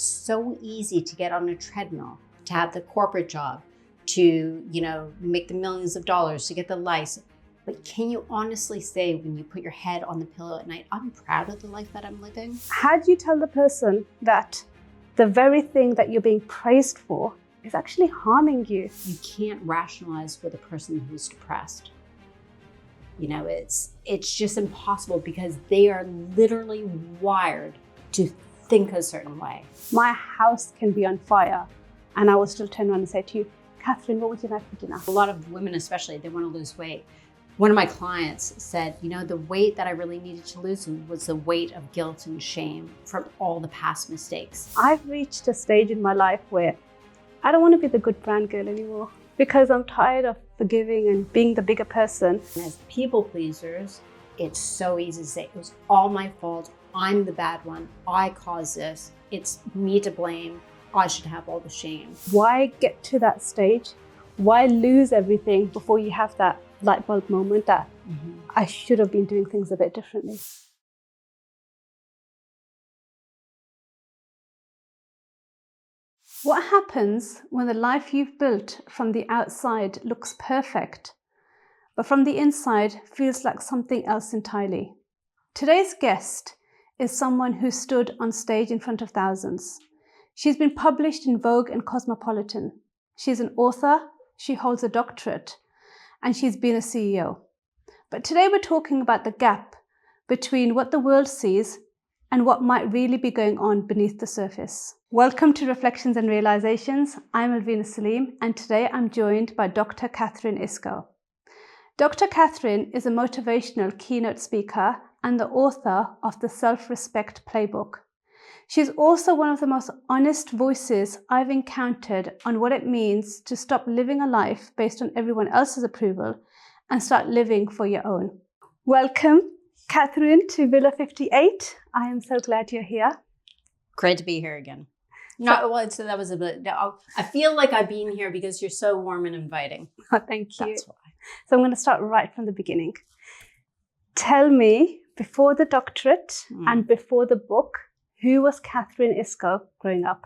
it's so easy to get on a treadmill, to have the corporate job, to, make the millions of dollars, to get the license. But can you honestly say when you put your head on the pillow at night, I'm proud of the life that I'm living? How do you tell the person that the very thing that you're being praised for is actually harming you? You can't rationalize with a person who's depressed. It's just impossible because they are literally wired to think a certain way. My house can be on fire and I will still turn around and say to you, Katherine, what would you like for dinner? A lot of women especially, they want to lose weight. One of my clients said, the weight that I really needed to lose was the weight of guilt and shame from all the past mistakes. I've reached a stage in my life where I don't want to be the good brand girl anymore because I'm tired of forgiving and being the bigger person. And as people pleasers, it's so easy to say, it was all my fault. I'm the bad one. I caused this. It's me to blame. I should have all the shame. Why get to that stage? Why lose everything before you have that light bulb moment that I should have been doing things a bit differently? What happens when the life you've built from the outside looks perfect, but from the inside feels like something else entirely? Today's guest is someone who stood on stage in front of thousands. She's been published in Vogue and Cosmopolitan. She's an author, she holds a doctorate, and she's been a CEO. But today we're talking about the gap between what the world sees and what might really be going on beneath the surface. Welcome to Reflections and Realizations. I'm Alvina Salim, and today I'm joined by Dr. Katherine Iscoe. Dr. Katherine is a motivational keynote speaker and the author of the Self-Respect Playbook. She's also one of the most honest voices I've encountered on what it means to stop living a life based on everyone else's approval and start living for your own. Welcome, Katherine, to Villa 58. I am so glad you're here. Great to be here again. That was a bit. I feel like I've been here because you're so warm and inviting. Oh, thank you. That's why. So I'm going to start right from the beginning. Tell me, before the doctorate and before the book, who was Katherine Iscoe growing up?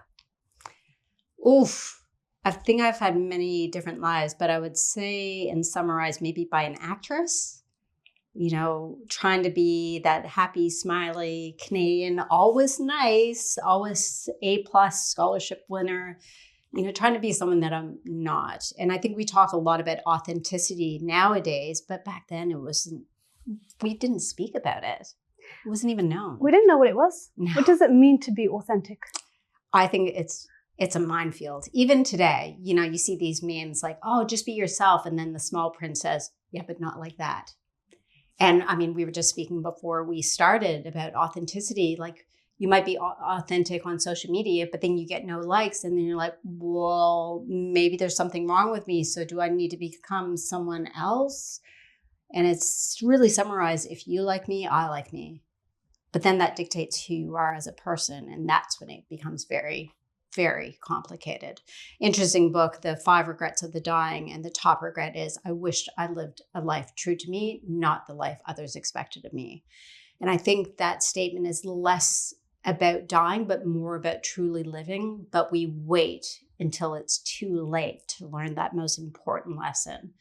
Oof. I think I've had many different lives, but I would say and summarize maybe by an actress, trying to be that happy, smiley Canadian, always nice, always A+ scholarship winner, trying to be someone that I'm not. And I think we talk a lot about authenticity nowadays, but back then we didn't speak about it. It wasn't even known. We didn't know what it was. No. What does it mean to be authentic? I think it's a minefield. Even today, you see these memes like, oh, just be yourself. And then the small print says, yeah, but not like that. And I mean, we were just speaking before we started about authenticity. Like you might be authentic on social media, but then you get no likes. And then you're like, well, maybe there's something wrong with me. So do I need to become someone else? And it's really summarized, if you like me, I like me. But then that dictates who you are as a person. And that's when it becomes very, very complicated. Interesting book, The 5 Regrets of the Dying. And the top regret is, I wished I lived a life true to me, not the life others expected of me. And I think that statement is less about dying, but more about truly living. But we wait until it's too late to learn that most important lesson.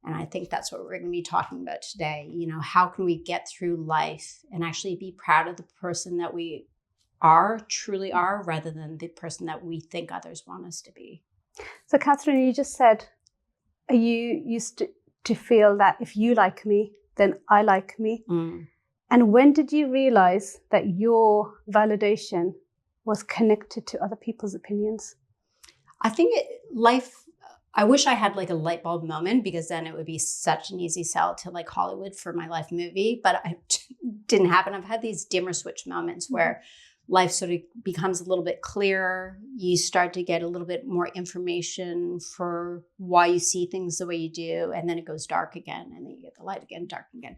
And I think that's what we're going to be talking about today. How can we get through life and actually be proud of the person that we truly are, rather than the person that we think others want us to be. So Katherine, you just said you used to feel that if you like me, then I like me. And when did you realize that your validation was connected to other people's opinions? I think I wish I had like a light bulb moment, because then it would be such an easy sell to like Hollywood for my life movie, but it didn't happen. I've had these dimmer switch moments where life sort of becomes a little bit clearer. You start to get a little bit more information for why you see things the way you do. And then it goes dark again, and then you get the light again, dark again.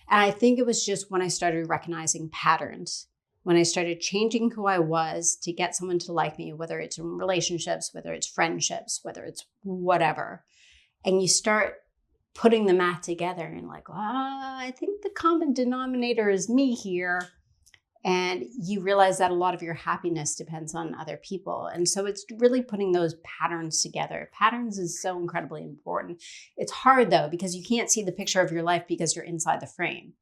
And I think it was just when I started recognizing patterns, when I started changing who I was to get someone to like me, whether it's in relationships, whether it's friendships, whether it's whatever. And you start putting the math together and like, I think the common denominator is me here. And you realize that a lot of your happiness depends on other people. And so it's really putting those patterns together. Patterns is so incredibly important. It's hard though, because you can't see the picture of your life because you're inside the frame,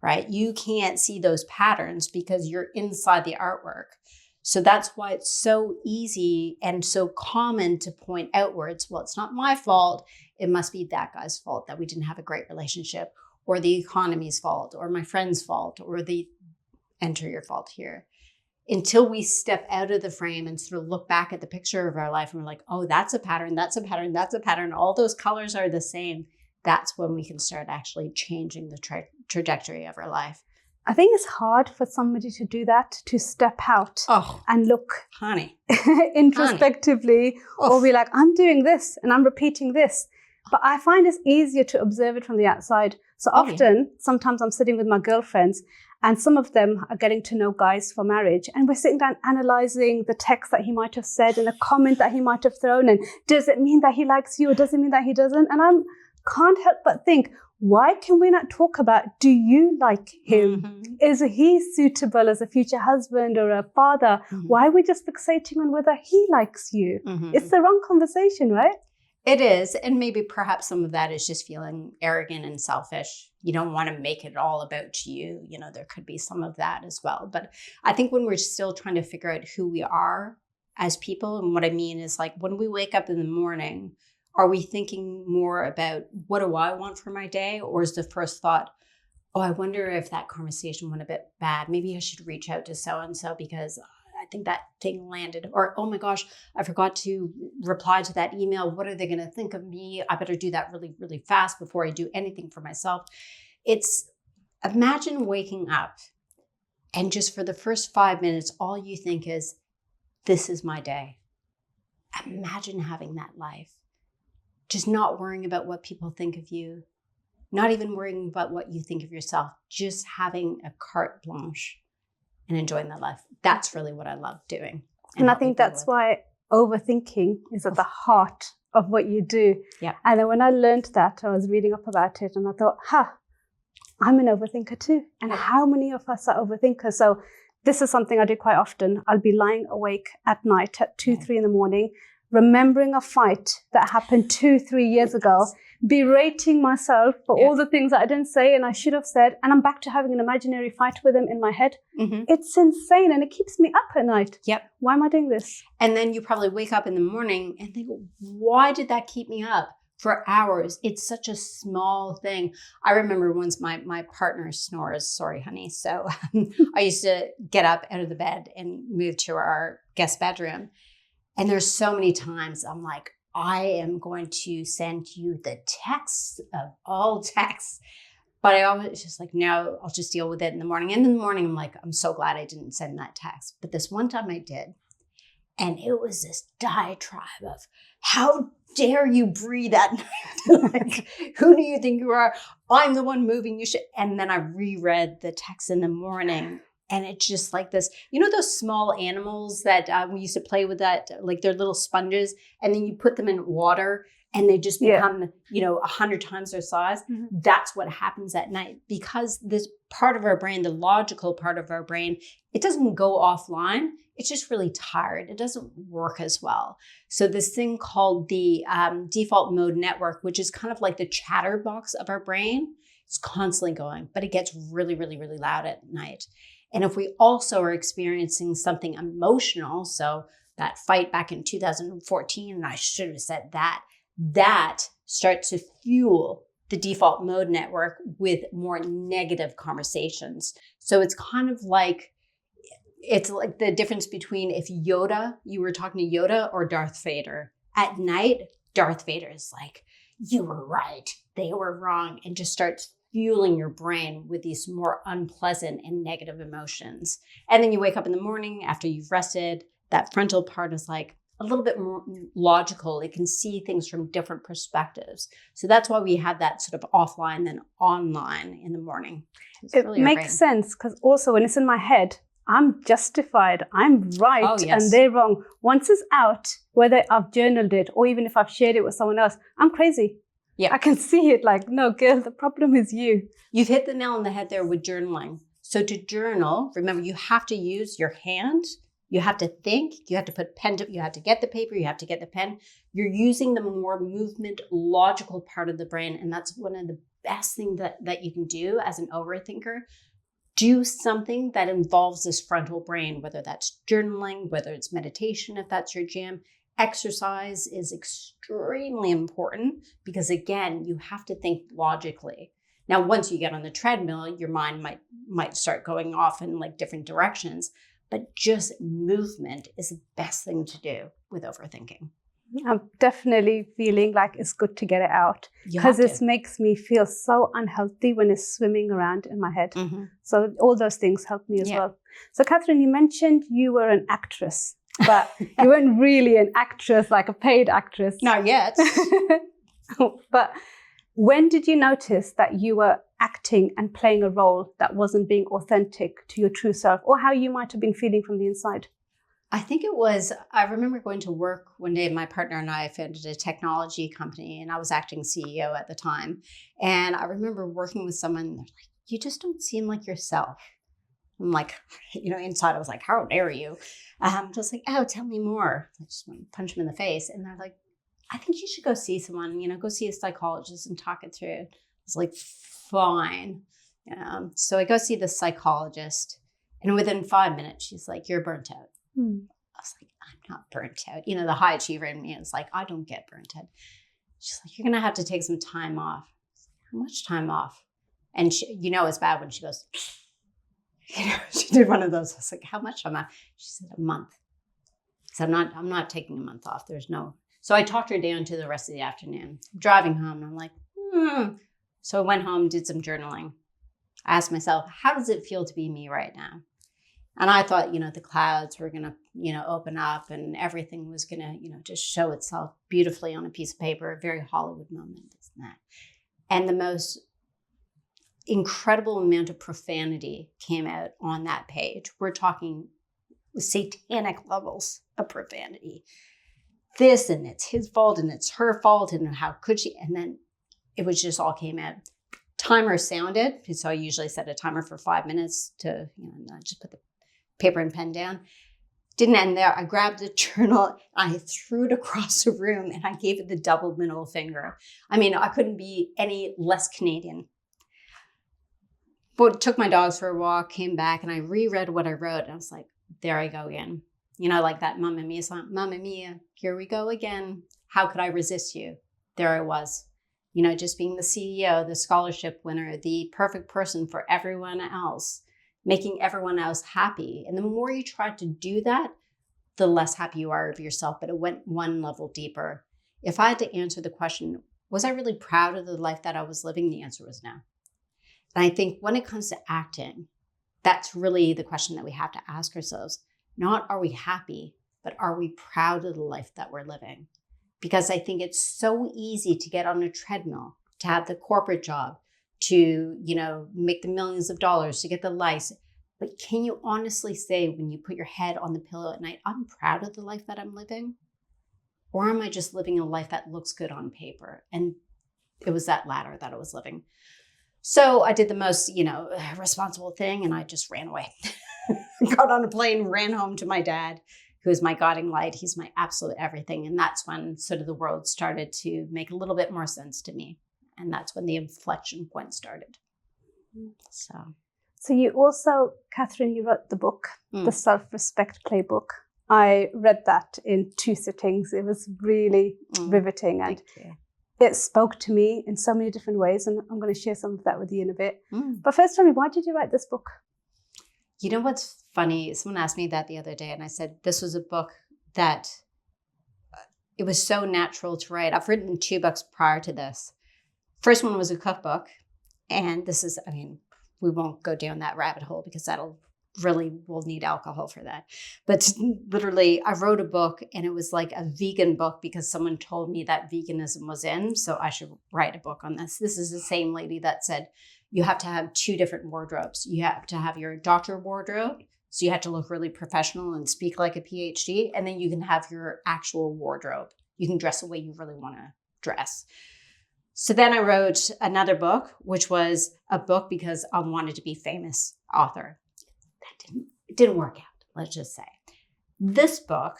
right? You can't see those patterns because you're inside the artwork. So that's why it's so easy and so common to point outwards. Well, it's not my fault. It must be that guy's fault that we didn't have a great relationship, or the economy's fault, or my friend's fault, or the enter your fault here. Until we step out of the frame and sort of look back at the picture of our life and we're like, oh, that's a pattern, that's a pattern, that's a pattern. All those colors are the same. That's when we can start actually changing the trajectory of our life. I think it's hard for somebody to do that, to step out and look introspectively, or be like, I'm doing this and I'm repeating this. But I find it's easier to observe it from the outside. So sometimes I'm sitting with my girlfriends, and some of them are getting to know guys for marriage. And we're sitting down analyzing the text that he might have said and a comment that he might have thrown. And does it mean that he likes you, or does it mean that he doesn't? And I can't help but think, why can we not talk about, do you like him? Mm-hmm. Is he suitable as a future husband or a father? Mm-hmm. Why are we just fixating on whether he likes you? Mm-hmm. It's the wrong conversation, right? It is. And maybe perhaps some of that is just feeling arrogant and selfish. You don't want to make it all about you. You know, there could be some of that as well. But I think when we're still trying to figure out who we are as people, and what I mean is, like, when we wake up in the morning, are we thinking more about what do I want for my day? Or is the first thought, oh, I wonder if that conversation went a bit bad. Maybe I should reach out to so-and-so because I think that thing landed. Or, oh my gosh, I forgot to reply to that email. What are they going to think of me? I better do that really, really fast before I do anything for myself. Imagine waking up and just for the first 5 minutes, all you think is, this is my day. Imagine having that life. Just not worrying about what people think of you, not even worrying about what you think of yourself, just having a carte blanche and enjoying that life. That's really what I love doing. And I think that's why overthinking is at the heart of what you do. Yeah. And then when I learned that, I was reading up about it and I thought, I'm an overthinker too. And how many of us are overthinkers? So this is something I do quite often. I'll be lying awake at night at 2-3 in the morning, remembering a fight that happened 2-3 years ago, berating myself for all the things that I didn't say and I should have said, and I'm back to having an imaginary fight with him in my head. Mm-hmm. It's insane, and it keeps me up at night. Yep. Why am I doing this? And then you probably wake up in the morning and think, why did that keep me up for hours? It's such a small thing. I remember once my partner snores. Sorry, honey. So I used to get up out of the bed and move to our guest bedroom. And there's so many times I'm like, I am going to send you the text of all texts. But I always just like, no, I'll just deal with it in the morning. And in the morning, I'm like, I'm so glad I didn't send that text. But this one time I did. And it was this diatribe of, how dare you breathe at night? Like, who do you think you are? I'm the one moving. You should. And then I reread the text in the morning. And it's just like this, you know, those small animals that we used to play with, that like they're little sponges, and then you put them in water and they just become, 100 times their size. Mm-hmm. That's what happens at night, because this part of our brain, the logical part of our brain, it doesn't go offline. It's just really tired. It doesn't work as well. So this thing called the default mode network, which is kind of like the chatterbox of our brain, it's constantly going, but it gets really, really, really loud at night. And if we also are experiencing something emotional, so that fight back in 2014, and I should have said that starts to fuel the default mode network with more negative conversations. So it's kind of like, it's like the difference between if you were talking to Yoda or Darth Vader. At night, Darth Vader is like, you were right, they were wrong, and just starts fueling your brain with these more unpleasant and negative emotions. And then you wake up in the morning after you've rested, that frontal part is like a little bit more logical. It can see things from different perspectives. So that's why we have that sort of offline than online in the morning. It really makes sense, because also when it's in my head, I'm justified, I'm right, and they're wrong. Once it's out, whether I've journaled it or even if I've shared it with someone else, I'm crazy. Yeah, I can see it like, no, girl, the problem is you. You've hit the nail on the head there with journaling. So to journal, remember, you have to use your hand. You have to think. You have to put pen to, you have to get the paper. You have to get the pen. You're using the more movement, logical part of the brain. And that's one of the best things that you can do as an overthinker. Do something that involves this frontal brain, whether that's journaling, whether it's meditation, if that's your jam. Exercise is extremely important because, again, you have to think logically. Now, once you get on the treadmill, your mind might start going off in like different directions, but just movement is the best thing to do with overthinking. I'm definitely feeling like it's good to get it out because it makes me feel so unhealthy when it's swimming around in my head. Mm-hmm. So all those things help me as well. So Katherine, you mentioned you were an actress, but you weren't really an actress, like a paid actress. Not yet. But when did you notice that you were acting and playing a role that wasn't being authentic to your true self, or how you might have been feeling from the inside? I think it was, I remember going to work one day, my partner and I founded a technology company and I was acting CEO at the time. And I remember working with someone, they're like, you just don't seem like yourself. I'm like, inside I was like, how dare you? Just like, oh, tell me more. I just want to punch them in the face. And they're like, I think you should go see someone, go see a psychologist and talk it through. I was like, fine. So I go see the psychologist and within 5 minutes, she's like, you're burnt out. I was like, I'm not burnt out. The high achiever in me is like, I don't get burnt out. She's like, you're going to have to take some time off. How much time off? And she, it's bad when she goes, she did one of those. I was like, how much time off? She said a month. So I'm not taking a month off. So I talked her down to the rest of the afternoon. Driving home, and I'm like, So I went home, did some journaling. I asked myself, how does it feel to be me right now? And I thought, the clouds were going to, open up and everything was going to, just show itself beautifully on a piece of paper, a very Hollywood moment, isn't that? And the most incredible amount of profanity came out on that page. We're talking satanic levels of profanity. This, and it's his fault, and it's her fault, and how could she? And then it was just all came out. Timer sounded, so I usually set a timer for 5 minutes to, just put the paper and pen down. Didn't end there. I grabbed the journal, I threw it across the room, and I gave it the double middle finger. I mean, I couldn't be any less Canadian. But took my dogs for a walk, came back, and I reread what I wrote, and I was like, there I go again. Like that Mamma Mia song, Mamma Mia, here we go again. How could I resist you? There I was. Just being the CEO, the scholarship winner, the perfect person for everyone else, making everyone else happy. And the more you try to do that, the less happy you are of yourself. But it went one level deeper. If I had to answer the question, was I really proud of the life that I was living? The answer was no. And I think when it comes to acting, that's really the question that we have to ask ourselves. Not are we happy, but are we proud of the life that we're living? Because I think it's so easy to get on a treadmill, to have the corporate job, to, make the millions of dollars, to get the license. But can you honestly say when you put your head on the pillow at night, I'm proud of the life that I'm living? Or am I just living a life that looks good on paper? And it was that latter that I was living. So I did the most, responsible thing, and I just ran away. Got on a plane, ran home to my dad, who is my guiding light. He's my absolute everything. And that's when sort of the world started to make a little bit more sense to me. And that's when the inflection point started. So you also, Katherine, you wrote the book, The Self-Respect Playbook. I read that in 2 sittings. It was really riveting. And it spoke to me in so many different ways. And I'm going to share some of that with you in a bit. But first, tell me, why did you write this book? You know what's funny? Someone asked me that the other day, and I said, this was a book that it was so natural to write. I've written 2 books prior to this. First one was a cookbook. And this is, we won't go down that rabbit hole because we'll need alcohol for that. But literally, I wrote a book, and it was like a vegan book because someone told me that veganism was in. So I should write a book on this. This is the same lady that said, you have to have 2 different wardrobes. You have to have your doctor wardrobe. So you have to look really professional and speak like a PhD. And then you can have your actual wardrobe. You can dress the way you really want to dress. So then I wrote another book, which was a book because I wanted to be famous author. It didn't work out, let's just say. This book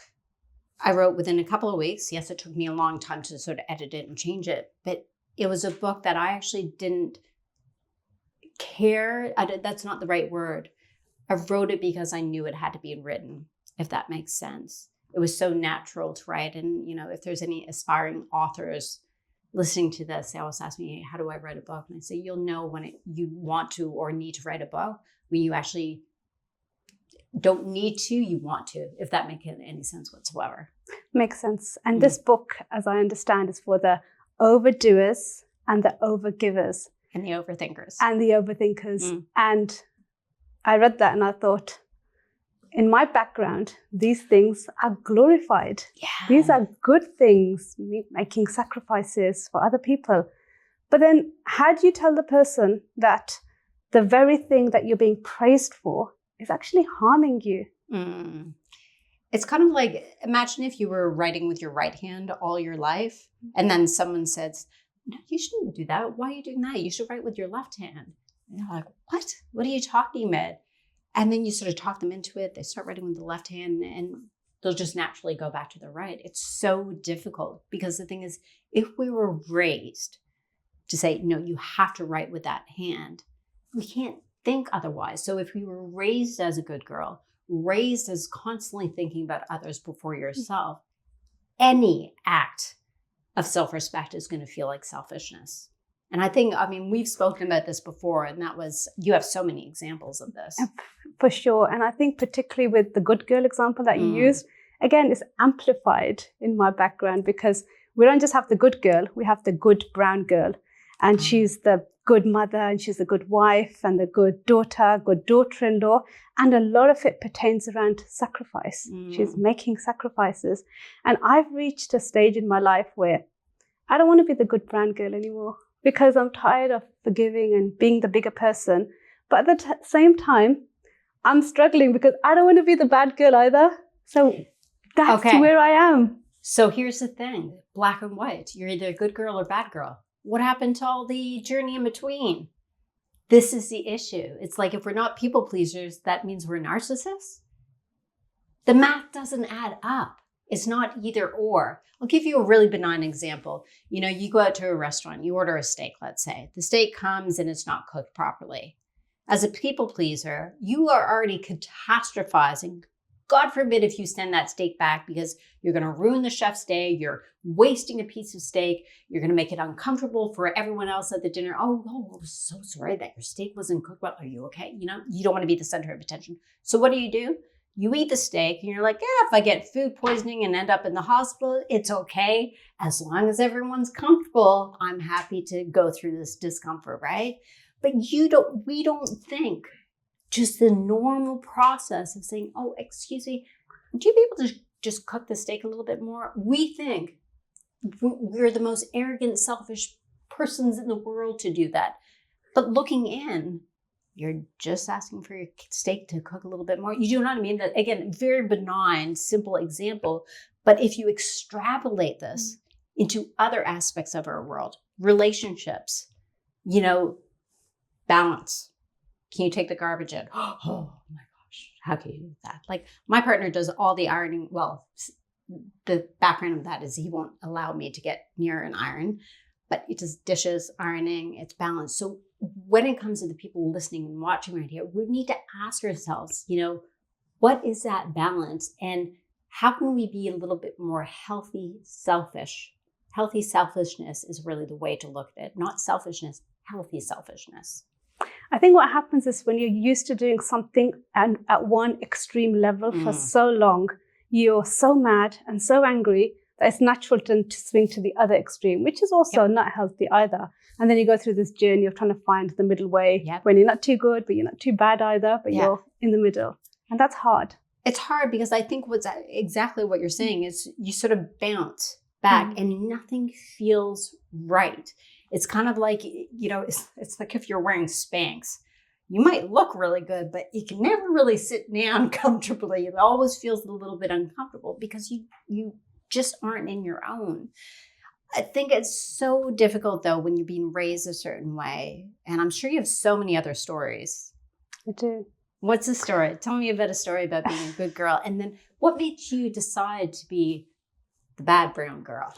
I wrote within a couple of weeks. Yes, it took me a long time to sort of edit it and change it, but it was a book that I actually didn't care. That's not the right word. I wrote it because I knew it had to be written, if that makes sense. It was so natural to write. And, if there's any aspiring authors listening to this, they always ask me, how do I write a book? And I say, you'll know when you want to or need to write a book, when you actually don't need to, you want to, if that makes any sense whatsoever. Makes sense. And this book, as I understand, is for the overdoers and the overgivers. And the overthinkers. And the overthinkers. And I read that and I thought, in my background, these things are glorified. Yeah. These are good things, making sacrifices for other people. But then how do you tell the person that the very thing that you're being praised for is actually harming you? It's kind of like, imagine if you were writing with your right hand all your life, and then someone says, no, you shouldn't do that. Why are you doing that? You should write with your left hand. And you're like, what? What are you talking about? And then you sort of talk them into it. They start writing with the left hand and they'll just naturally go back to the right. It's so difficult because the thing is, if we were raised to say, no, you have to write with that hand, we can't think otherwise. So if we were raised as a good girl, raised as constantly thinking about others before yourself, any act of self-respect is going to feel like selfishness. And I think, we've spoken about this before, and that was, you have so many examples of this. For sure. And I think particularly with the good girl example that you used, again, it's amplified in my background because we don't just have the good girl, we have the good brown girl. And she's the good mother and she's a good wife and the good daughter-in-law. And a lot of it pertains around sacrifice. She's making sacrifices. And I've reached a stage in my life where I don't want to be the good brown girl anymore because I'm tired of forgiving and being the bigger person. But at the same time, I'm struggling because I don't want to be the bad girl either. So that's where I am. So here's the thing, black and white. You're either a good girl or bad girl. What happened to all the journey in between? This is the issue. It's like if we're not people pleasers, that means we're narcissists. The math doesn't add up. It's not either or. I'll give you a really benign example. You go out to a restaurant, you order a steak, let's say. The steak comes and it's not cooked properly. As a people pleaser, you are already catastrophizing. God forbid if you send that steak back because you're going to ruin the chef's day. You're wasting a piece of steak. You're going to make it uncomfortable for everyone else at the dinner. Oh, I'm so sorry that your steak wasn't cooked well. Are you okay? You don't want to be the center of attention. So what do? You eat the steak and you're like, if I get food poisoning and end up in the hospital, it's okay. As long as everyone's comfortable, I'm happy to go through this discomfort, right? But we don't think just the normal process of saying, oh, excuse me, would you be able to just cook the steak a little bit more? We think we're the most arrogant, selfish persons in the world to do that. But looking in, you're just asking for your steak to cook a little bit more. You do know what I mean? That, again, very benign, simple example. But if you extrapolate this into other aspects of our world, relationships, balance. Can you take the garbage in? Oh my gosh, how can you do that? Like my partner does all the ironing. Well, the background of that is he won't allow me to get near an iron, but it does dishes, ironing, it's balanced. So when it comes to the people listening and watching right here, we need to ask ourselves, what is that balance? And how can we be a little bit more healthy, selfish? Healthy selfishness is really the way to look at it. Not selfishness, healthy selfishness. I think what happens is when you're used to doing something and at one extreme level for so long, you're so mad and so angry that it's natural to swing to the other extreme, which is also not healthy either. And then you go through this journey of trying to find the middle way when you're not too good, but you're not too bad either, but you're in the middle. And that's hard. It's hard because I think what's exactly what you're saying is you sort of bounce back and nothing feels right. It's kind of like, it's like if you're wearing Spanx. You might look really good, but you can never really sit down comfortably. It always feels a little bit uncomfortable because you just aren't in your own. I think it's so difficult, though, when you're being raised a certain way. And I'm sure you have so many other stories. I do. What's the story? Tell me about a story about being a good girl. And then what made you decide to be the bad brown girl?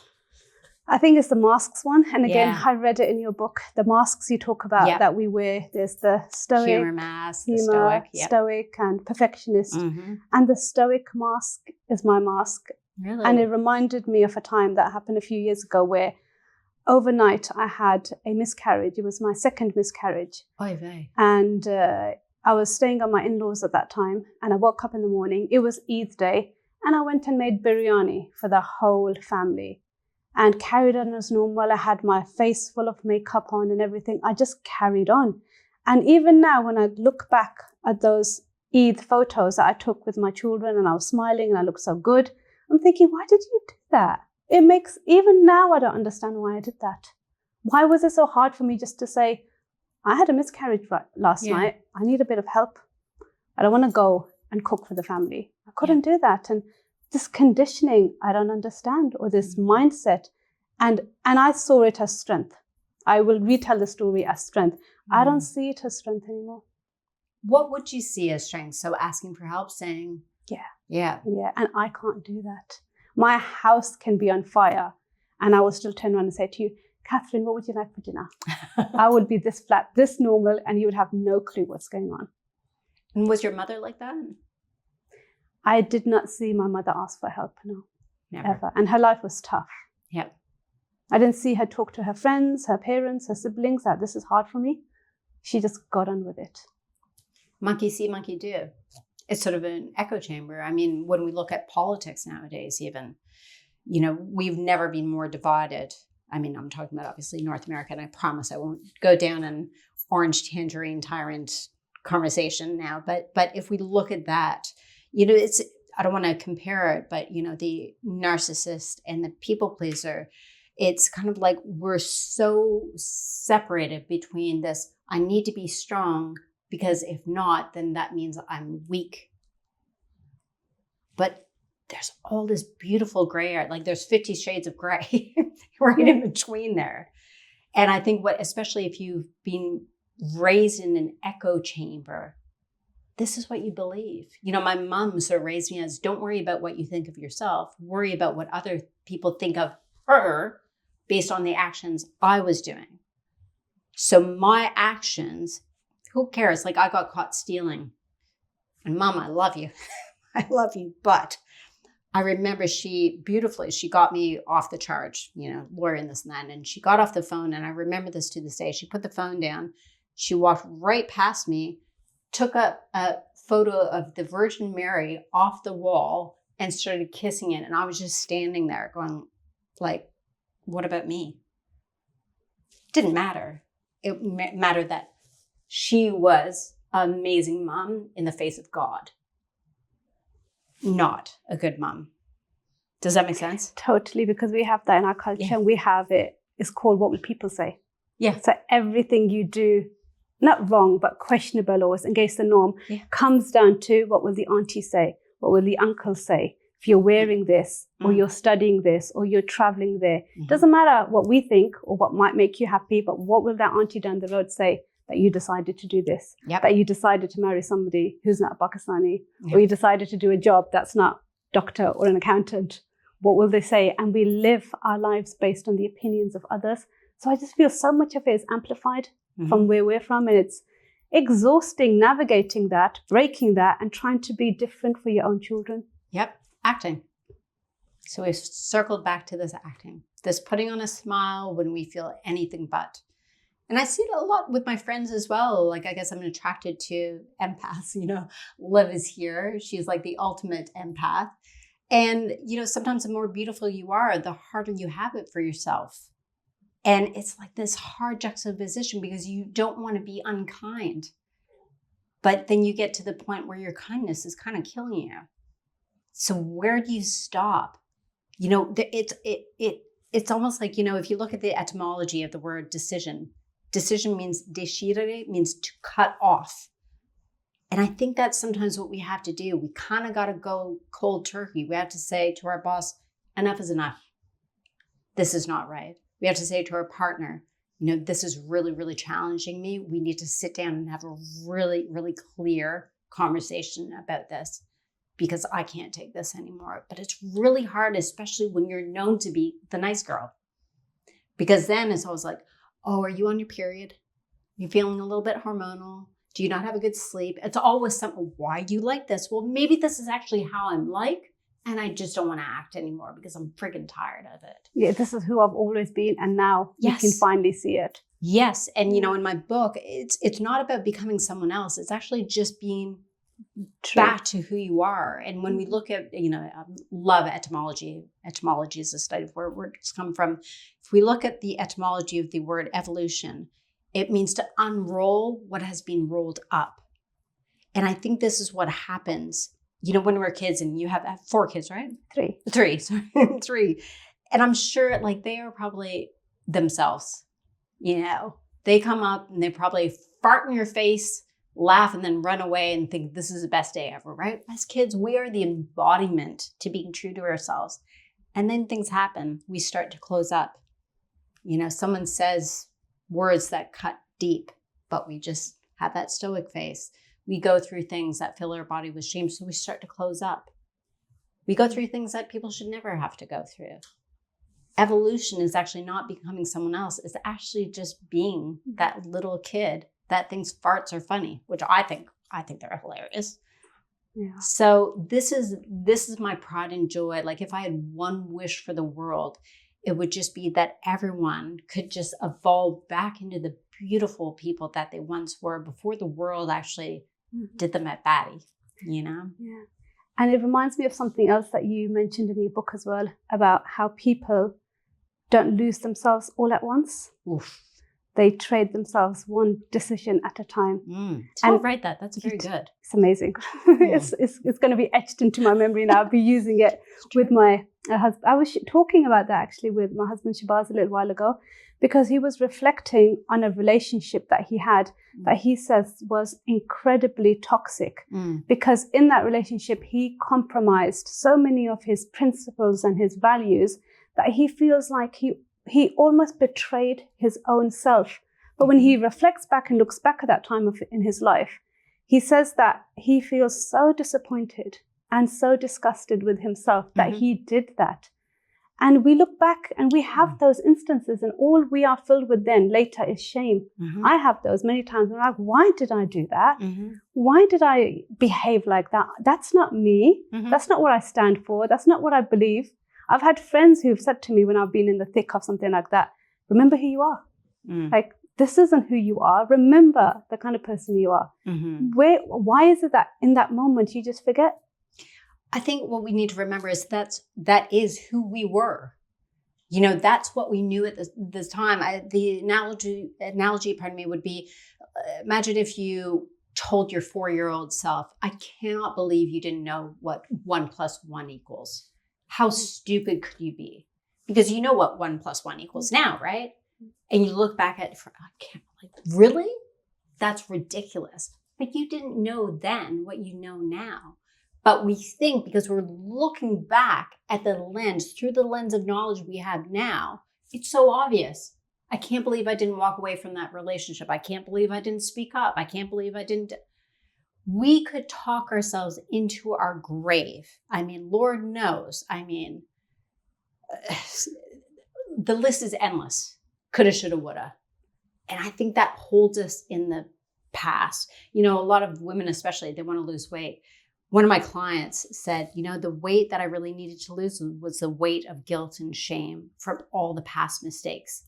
I think it's the masks one. And again, Yeah. I read it in your book. The masks you talk about that we wear. There's the stoic, humor mask, the stoic, stoic and perfectionist. Mm-hmm. And the stoic mask is my mask. Really? And it reminded me of a time that happened a few years ago where overnight I had a miscarriage. It was my second miscarriage. Oy vey. And I was staying on my in-laws at that time. And I woke up in the morning. It was Eid day. And I went and made biryani for the whole family and carried on as normal. I had my face full of makeup on and everything. I just carried on. And even now, when I look back at those Eid photos that I took with my children and I was smiling and I looked so good, I'm thinking, why did you do that? It makes, even now, I don't understand why I did that. Why was it so hard for me just to say, I had a miscarriage last night. I need a bit of help. I don't want to go and cook for the family. I couldn't do that. And this conditioning, I don't understand, or this mindset. And I saw it as strength. I will retell the story as strength. I don't see it as strength anymore. What would you see as strength? So asking for help, saying, Yeah. And I can't do that. My house can be on fire and I will still turn around and say to you, Katherine, what would you like for dinner? I would be this flat, this normal, and you would have no clue what's going on. And was your mother like that? I did not see my mother ask for help, no. Never. Ever. And her life was tough. Yep. I didn't see her talk to her friends, her parents, her siblings, that this is hard for me. She just got on with it. Monkey see, monkey do. It's sort of an echo chamber. I mean, when we look at politics nowadays, even, we've never been more divided. I mean, I'm talking about obviously North America, and I promise I won't go down an orange tangerine tyrant conversation now. But if we look at that, it's, I don't want to compare it, but the narcissist and the people pleaser, it's kind of like we're so separated between this, I need to be strong, because if not, then that means I'm weak. But there's all this beautiful gray area, like there's 50 shades of gray right in between there. And I think especially if you've been raised in an echo chamber, this is what you believe. My mom sort of raised me as, don't worry about what you think of yourself, worry about what other people think of her based on the actions I was doing. So my actions, who cares? Like I got caught stealing. And Mom, I love you. I love you. But I remember she got me off the charge, lawyer and this and that. And she got off the phone. And I remember this to this day. She put the phone down. She walked right past me, took a photo of the Virgin Mary off the wall and started kissing it. And I was just standing there going like, what about me? Didn't matter. It mattered that she was an amazing mom in the face of God. Not a good mom. Does that make sense? Totally, because we have that in our culture and we have it. It's called what will people say? Yeah. So everything you do, not wrong, but questionable or against the norm, comes down to what will the auntie say? What will the uncle say? If you're wearing this or you're studying this or you're traveling there, it doesn't matter what we think or what might make you happy, but what will that auntie down the road say that you decided to do this, that you decided to marry somebody who's not Pakistani, or you decided to do a job that's not doctor or an accountant? What will they say? And we live our lives based on the opinions of others. So I just feel so much of it is amplified from where we're from. And it's exhausting navigating that, breaking that, and trying to be different for your own children. Yep. Acting. So we've circled back to this acting, this putting on a smile when we feel anything but. And I see it a lot with my friends as well. Like, I guess I'm attracted to empaths. Liv is here. She's like the ultimate empath. And, sometimes the more beautiful you are, the harder you have it for yourself. And it's like this hard juxtaposition because you don't want to be unkind. But then you get to the point where your kindness is kind of killing you. So where do you stop? It's almost like, if you look at the etymology of the word decision means decidere, means to cut off. And I think that's sometimes what we have to do. We kind of got to go cold turkey. We have to say to our boss, enough is enough. this is not right. We have to say to our partner, this is really, really challenging me. We need to sit down and have a really, really clear conversation about this because I can't take this anymore. But it's really hard, especially when you're known to be the nice girl. Because then it's always like, oh, are you on your period? You feeling a little bit hormonal? Do you not have a good sleep? It's always something, why do you like this? Well, maybe this is actually how I'm like, and I just don't want to act anymore because I'm freaking tired of it. Yeah, this is who I've always been, and now you can finally see it. Yes, and in my book, it's not about becoming someone else. It's actually just being back to who you are. And when we look at, I love etymology. Etymology is a study of where words come from. If we look at the etymology of the word evolution, it means to unroll what has been rolled up. And I think this is what happens, when we're kids, and you have 4 kids, right? 3, sorry, 3. And I'm sure they are probably themselves, they come up and they probably fart in your face, laugh, and then run away and think this is the best day ever, right? As kids, we are the embodiment to being true to ourselves. And then things happen. We start to close up. Someone says words that cut deep, but we just have that stoic face. We go through things that fill our body with shame, so we start to close up. We go through things that people should never have to go through. Evolution is actually not becoming someone else. It's actually just being that little kid that thinks farts are funny, which I think they're hilarious. Yeah. So this is my pride and joy. If I had one wish for the world, it would just be that everyone could just evolve back into the beautiful people that they once were before the world actually did them at batty, Yeah. And it reminds me of something else that you mentioned in your book as well, about how people don't lose themselves all at once. Oof. They trade themselves one decision at a time. And write that. That's very good. It's amazing. It's going to be etched into my memory now. I'll be using it with my husband. I was talking about that actually with my husband Shabazz a little while ago, because he was reflecting on a relationship that he had that he says was incredibly toxic. Because in that relationship, he compromised so many of his principles and his values that he feels like he almost betrayed his own self. But when he reflects back and looks back at that time in his life, he says that he feels so disappointed and so disgusted with himself that he did that. And we look back and we have those instances, and all we are filled with then later is shame. I have those many times. I'm like, why did I do that? Why did I behave like that? That's not me. That's not what I stand for. That's not what I believe. I've had friends who've said to me when I've been in the thick of something like that, remember who you are. This isn't who you are. Remember the kind of person you are. Why is it that in that moment you just forget? I think what we need to remember is that is who we were. That's what we knew at this time. The analogy, would be, imagine if you told your 4-year-old self, I cannot believe you didn't know what 1 + 1 equals. How stupid could you be? Because you know what 1 + 1 equals now, right? And you look back at it, I can't believe, really? That's ridiculous. But you didn't know then what you know now. But we think because we're looking back at through the lens of knowledge we have now, it's so obvious. I can't believe I didn't walk away from that relationship. I can't believe I didn't speak up. I can't believe I didn't. We could talk ourselves into our grave. Lord knows. The list is endless. Coulda, shoulda, woulda. And I think that holds us in the past. A lot of women especially, they want to lose weight. One of my clients said, the weight that I really needed to lose was the weight of guilt and shame from all the past mistakes,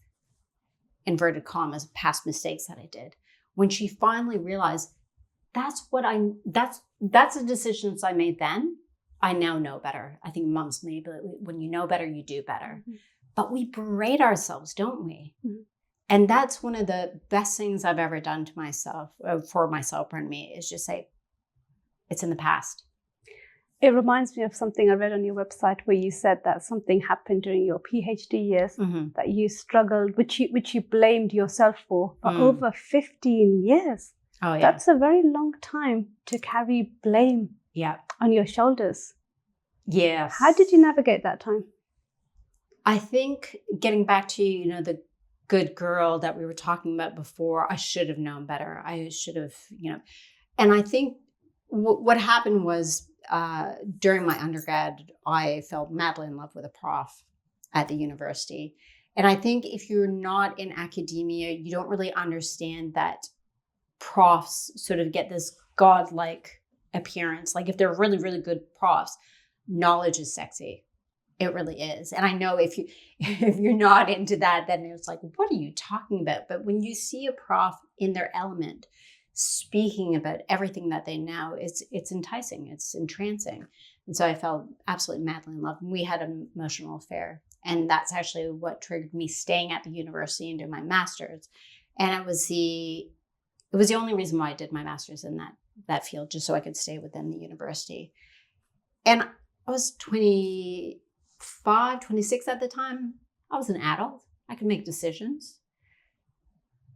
inverted commas, past mistakes that I did. When she finally realized that's the decisions I made then, I now know better. I think moms maybe when you know better, you do better. But we berate ourselves, don't we? And that's one of the best things I've ever done to myself, for myself, is just say, it's in the past. It reminds me of something I read on your website where you said that something happened during your PhD years that you struggled, which you blamed yourself for over 15 years. Oh, yeah. That's a very long time to carry blame on your shoulders. Yes. How did you navigate that time? I think getting back to, the good girl that we were talking about before, I should have known better. I should have, and I think what happened was during my undergrad, I fell madly in love with a prof at the university. And I think if you're not in academia, you don't really understand that profs sort of get this godlike appearance. Like if they're really, really good profs, knowledge is sexy. It really is. And I know if you're not into that, then it's like, what are you talking about? But when you see a prof in their element, speaking about everything that they know, it's enticing, it's entrancing. And so I fell absolutely madly in love. And we had an emotional affair. And that's actually what triggered me staying at the university and doing my master's. And it was the only reason why I did my master's in that field, just so I could stay within the university. And I was 25, 26 at the time. I was an adult. I could make decisions.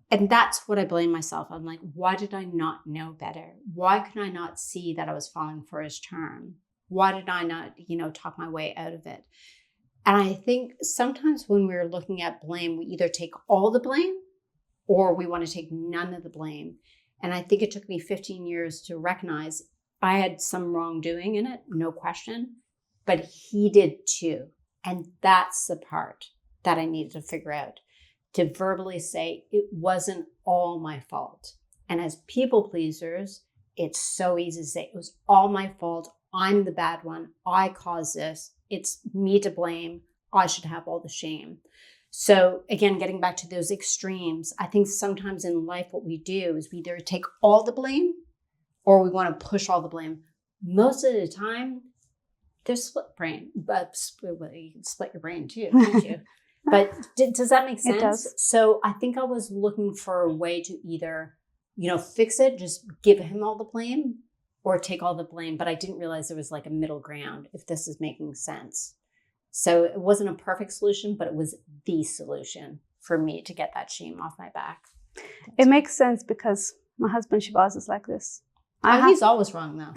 And that's what I blame myself. I'm like, why did I not know better? Why could I not see that I was falling for his charm? Why did I not, talk my way out of it? And I think sometimes when we're looking at blame, we either take all the blame or we want to take none of the blame. And I think it took me 15 years to recognize I had some wrongdoing in it, no question, but he did too. And that's the part that I needed to figure out, to verbally say it wasn't all my fault. And as people pleasers, it's so easy to say it was all my fault. I'm the bad one. I caused this. It's me to blame. I should have all the shame. So again, getting back to those extremes, I think sometimes in life what we do is we either take all the blame or we want to push all the blame. Most of the time, there's split brain, but you can split your brain too, can't you? But does that make sense? It does. So I think I was looking for a way to either, fix it, just give him all the blame, or take all the blame. But I didn't realize there was like a middle ground, if this is making sense. So it wasn't a perfect solution, but it was the solution for me to get that shame off my back. It makes sense because my husband Shabazz is like this. He's always wrong though.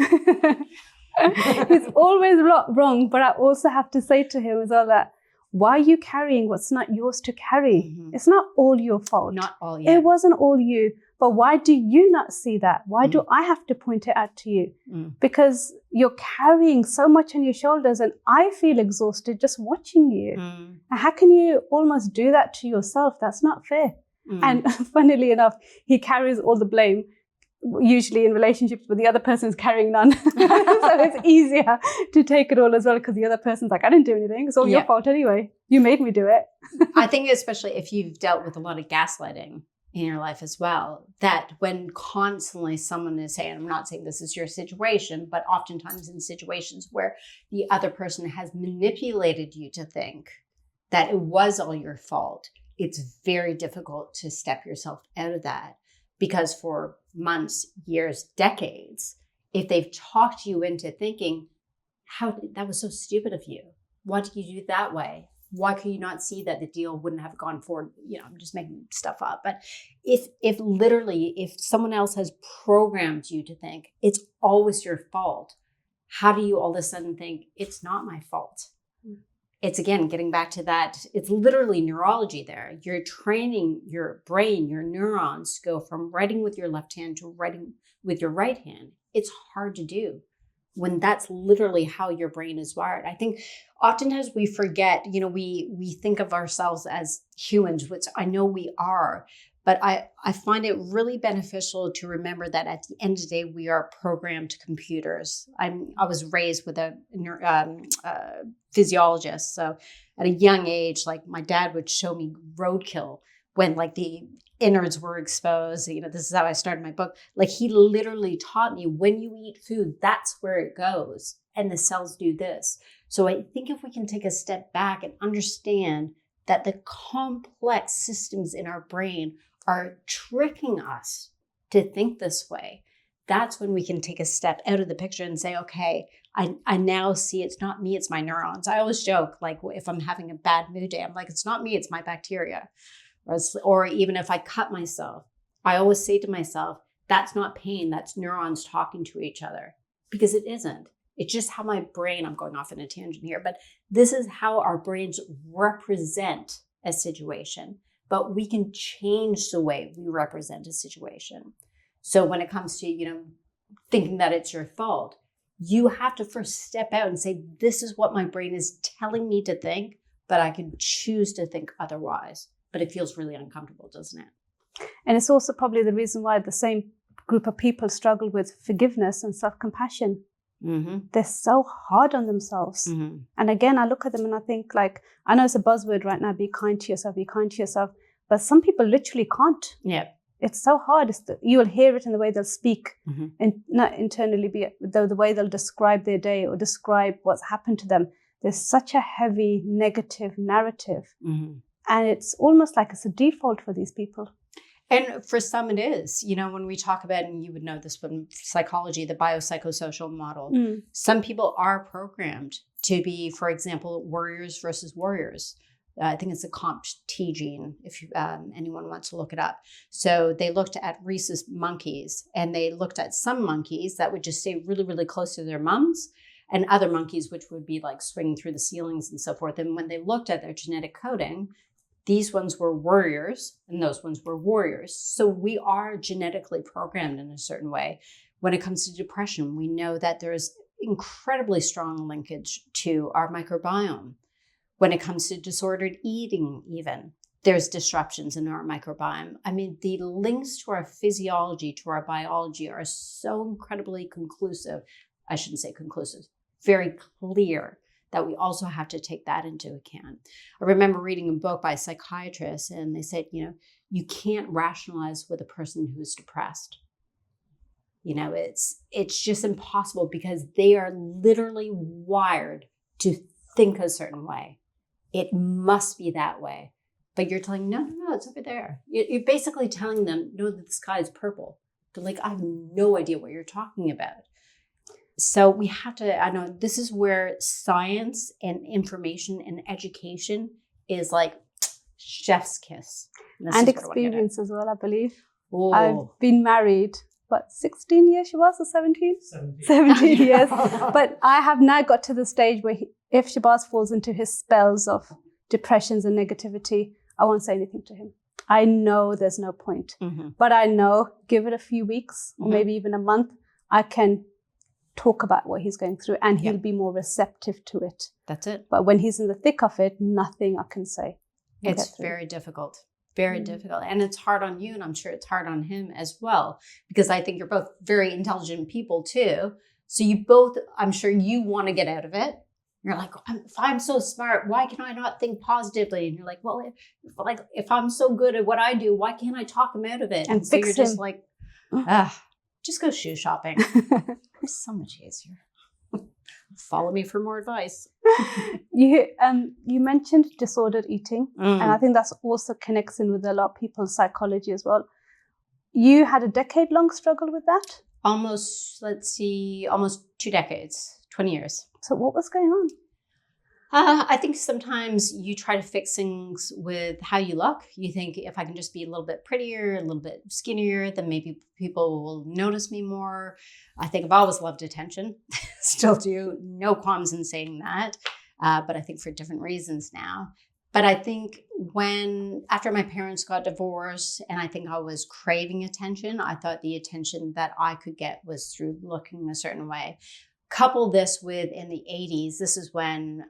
He's always wrong, but I also have to say to him as well that, why are you carrying what's not yours to carry? Mm-hmm. It's not all your fault. Not all yet. It wasn't all you. But why do you not see that? Why do I have to point it out to you? Because you're carrying so much on your shoulders and I feel exhausted just watching you. And how can you almost do that to yourself? That's not fair. And funnily enough, he carries all the blame, usually in relationships, but the other person's carrying none. So it's easier to take it all as well because the other person's like, I didn't do anything. It's all your fault anyway. You made me do it. I think especially if you've dealt with a lot of gaslighting in your life as well, that when constantly someone is saying, I'm not saying this is your situation, but oftentimes in situations where the other person has manipulated you to think that it was all your fault, it's very difficult to step yourself out of that. Because for months, years, decades, if they've talked you into thinking, that was so stupid of you. Why did you do it that way? Why could you not see that the deal wouldn't have gone forward? I'm just making stuff up. But if someone else has programmed you to think it's always your fault, how do you all of a sudden think it's not my fault? It's again, getting back to that, it's literally neurology there. You're training your brain, your neurons to go from writing with your left hand to writing with your right hand. It's hard to do when that's literally how your brain is wired. I think oftentimes we forget, we think of ourselves as humans, which I know we are, but I find it really beneficial to remember that at the end of the day, we are programmed computers. I was raised with a physiologist. So at a young age, like my dad would show me roadkill when like the innards were exposed. This is how I started my book. Like he literally taught me when you eat food, that's where it goes. And the cells do this. So I think if we can take a step back and understand that the complex systems in our brain are tricking us to think this way, that's when we can take a step out of the picture and say, okay, I now see it's not me, it's my neurons. I always joke, like if I'm having a bad mood day, I'm like, it's not me, it's my bacteria. Or even if I cut myself, I always say to myself, that's not pain, that's neurons talking to each other. Because it isn't. It's just how my brain, I'm going off in a tangent here, but this is how our brains represent a situation. But we can change the way we represent a situation. So when it comes to, thinking that it's your fault, you have to first step out and say, this is what my brain is telling me to think, but I can choose to think otherwise. But it feels really uncomfortable, doesn't it? And it's also probably the reason why the same group of people struggle with forgiveness and self-compassion. Mm-hmm. They're so hard on themselves. Mm-hmm. And again, I look at them and I think, like, I know it's a buzzword right now, be kind to yourself, be kind to yourself. But some people literally can't. Yeah. It's so hard. You will hear it in the way they'll speak, Mm-hmm. and not internally, the way they'll describe their day or describe what's happened to them. There's such a heavy negative narrative. Mm-hmm. And it's almost like it's a default for these people. And for some it is, when we talk about, and you would know this from psychology, the biopsychosocial model, some people are programmed to be, for example, warriors versus warriors. I think it's the COMT gene, if anyone wants to look it up. So they looked at rhesus monkeys, and they looked at some monkeys that would just stay really, really close to their mums, and other monkeys which would be like swinging through the ceilings and so forth. And when they looked at their genetic coding, these ones were warriors and those ones were warriors. So we are genetically programmed in a certain way. When it comes to depression, we know that there's incredibly strong linkage to our microbiome. When it comes to disordered eating, even, there's disruptions in our microbiome. I mean, the links to our physiology, to our biology are so incredibly conclusive. I shouldn't say conclusive, very clear, that we also have to take that into account. I remember reading a book by a psychiatrist, and they said, you can't rationalize with a person who is depressed. It's just impossible because they are literally wired to think a certain way. It must be that way. But you're telling, no, it's over there. You're basically telling them, no, that the sky is purple. They're like, I have no idea what you're talking about. So we have to, I know this is where science and information and education is like chef's kiss. And experience as well, I believe. Ooh. I've been married, 16 years she was, or 17? 17 years. But I have now got to the stage where if Shabazz falls into his spells of depressions and negativity, I won't say anything to him. I know there's no point. Mm-hmm. But I know, give it a few weeks, or maybe even a month, I can talk about what he's going through, and he'll be more receptive to it. That's it. But when he's in the thick of it, nothing I can say. It's very difficult. Very difficult. And it's hard on you, and I'm sure it's hard on him as well, because I think you're both very intelligent people too. So you both, I'm sure you want to get out of it. You're like, if I'm so smart, why can I not think positively? And you're like, well, if I'm so good at what I do, why can't I talk him out of it? And so fix you're him. just like, just go shoe shopping. It's so much easier. Follow me for more advice. You mentioned disordered eating, and I think that's also connects in with a lot of people's psychology as well. You had a decade-long struggle with that? Almost 2 decades, 20 years. So what was going on? I think sometimes you try to fix things with how you look. You think, if I can just be a little bit prettier, a little bit skinnier, then maybe people will notice me more. I think I've always loved attention. Still do. No qualms in saying that. But I think for different reasons now. But I think after my parents got divorced, and I think I was craving attention, I thought the attention that I could get was through looking a certain way. Couple this with, in the 80s, this is when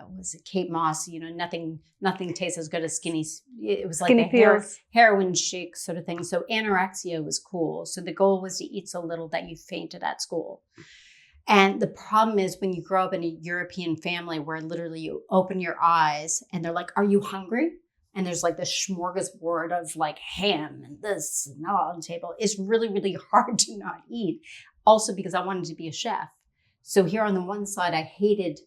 was it Kate Moss, nothing tastes as good as skinny. It was like a heroin chic sort of thing. So anorexia was cool. So the goal was to eat so little that you fainted at school. And the problem is when you grow up in a European family where literally you open your eyes and they're like, are you hungry? And there's like this smorgasbord of like ham and this and that on the table. It's really, really hard to not eat. Also because I wanted to be a chef. So here on the one side, I hated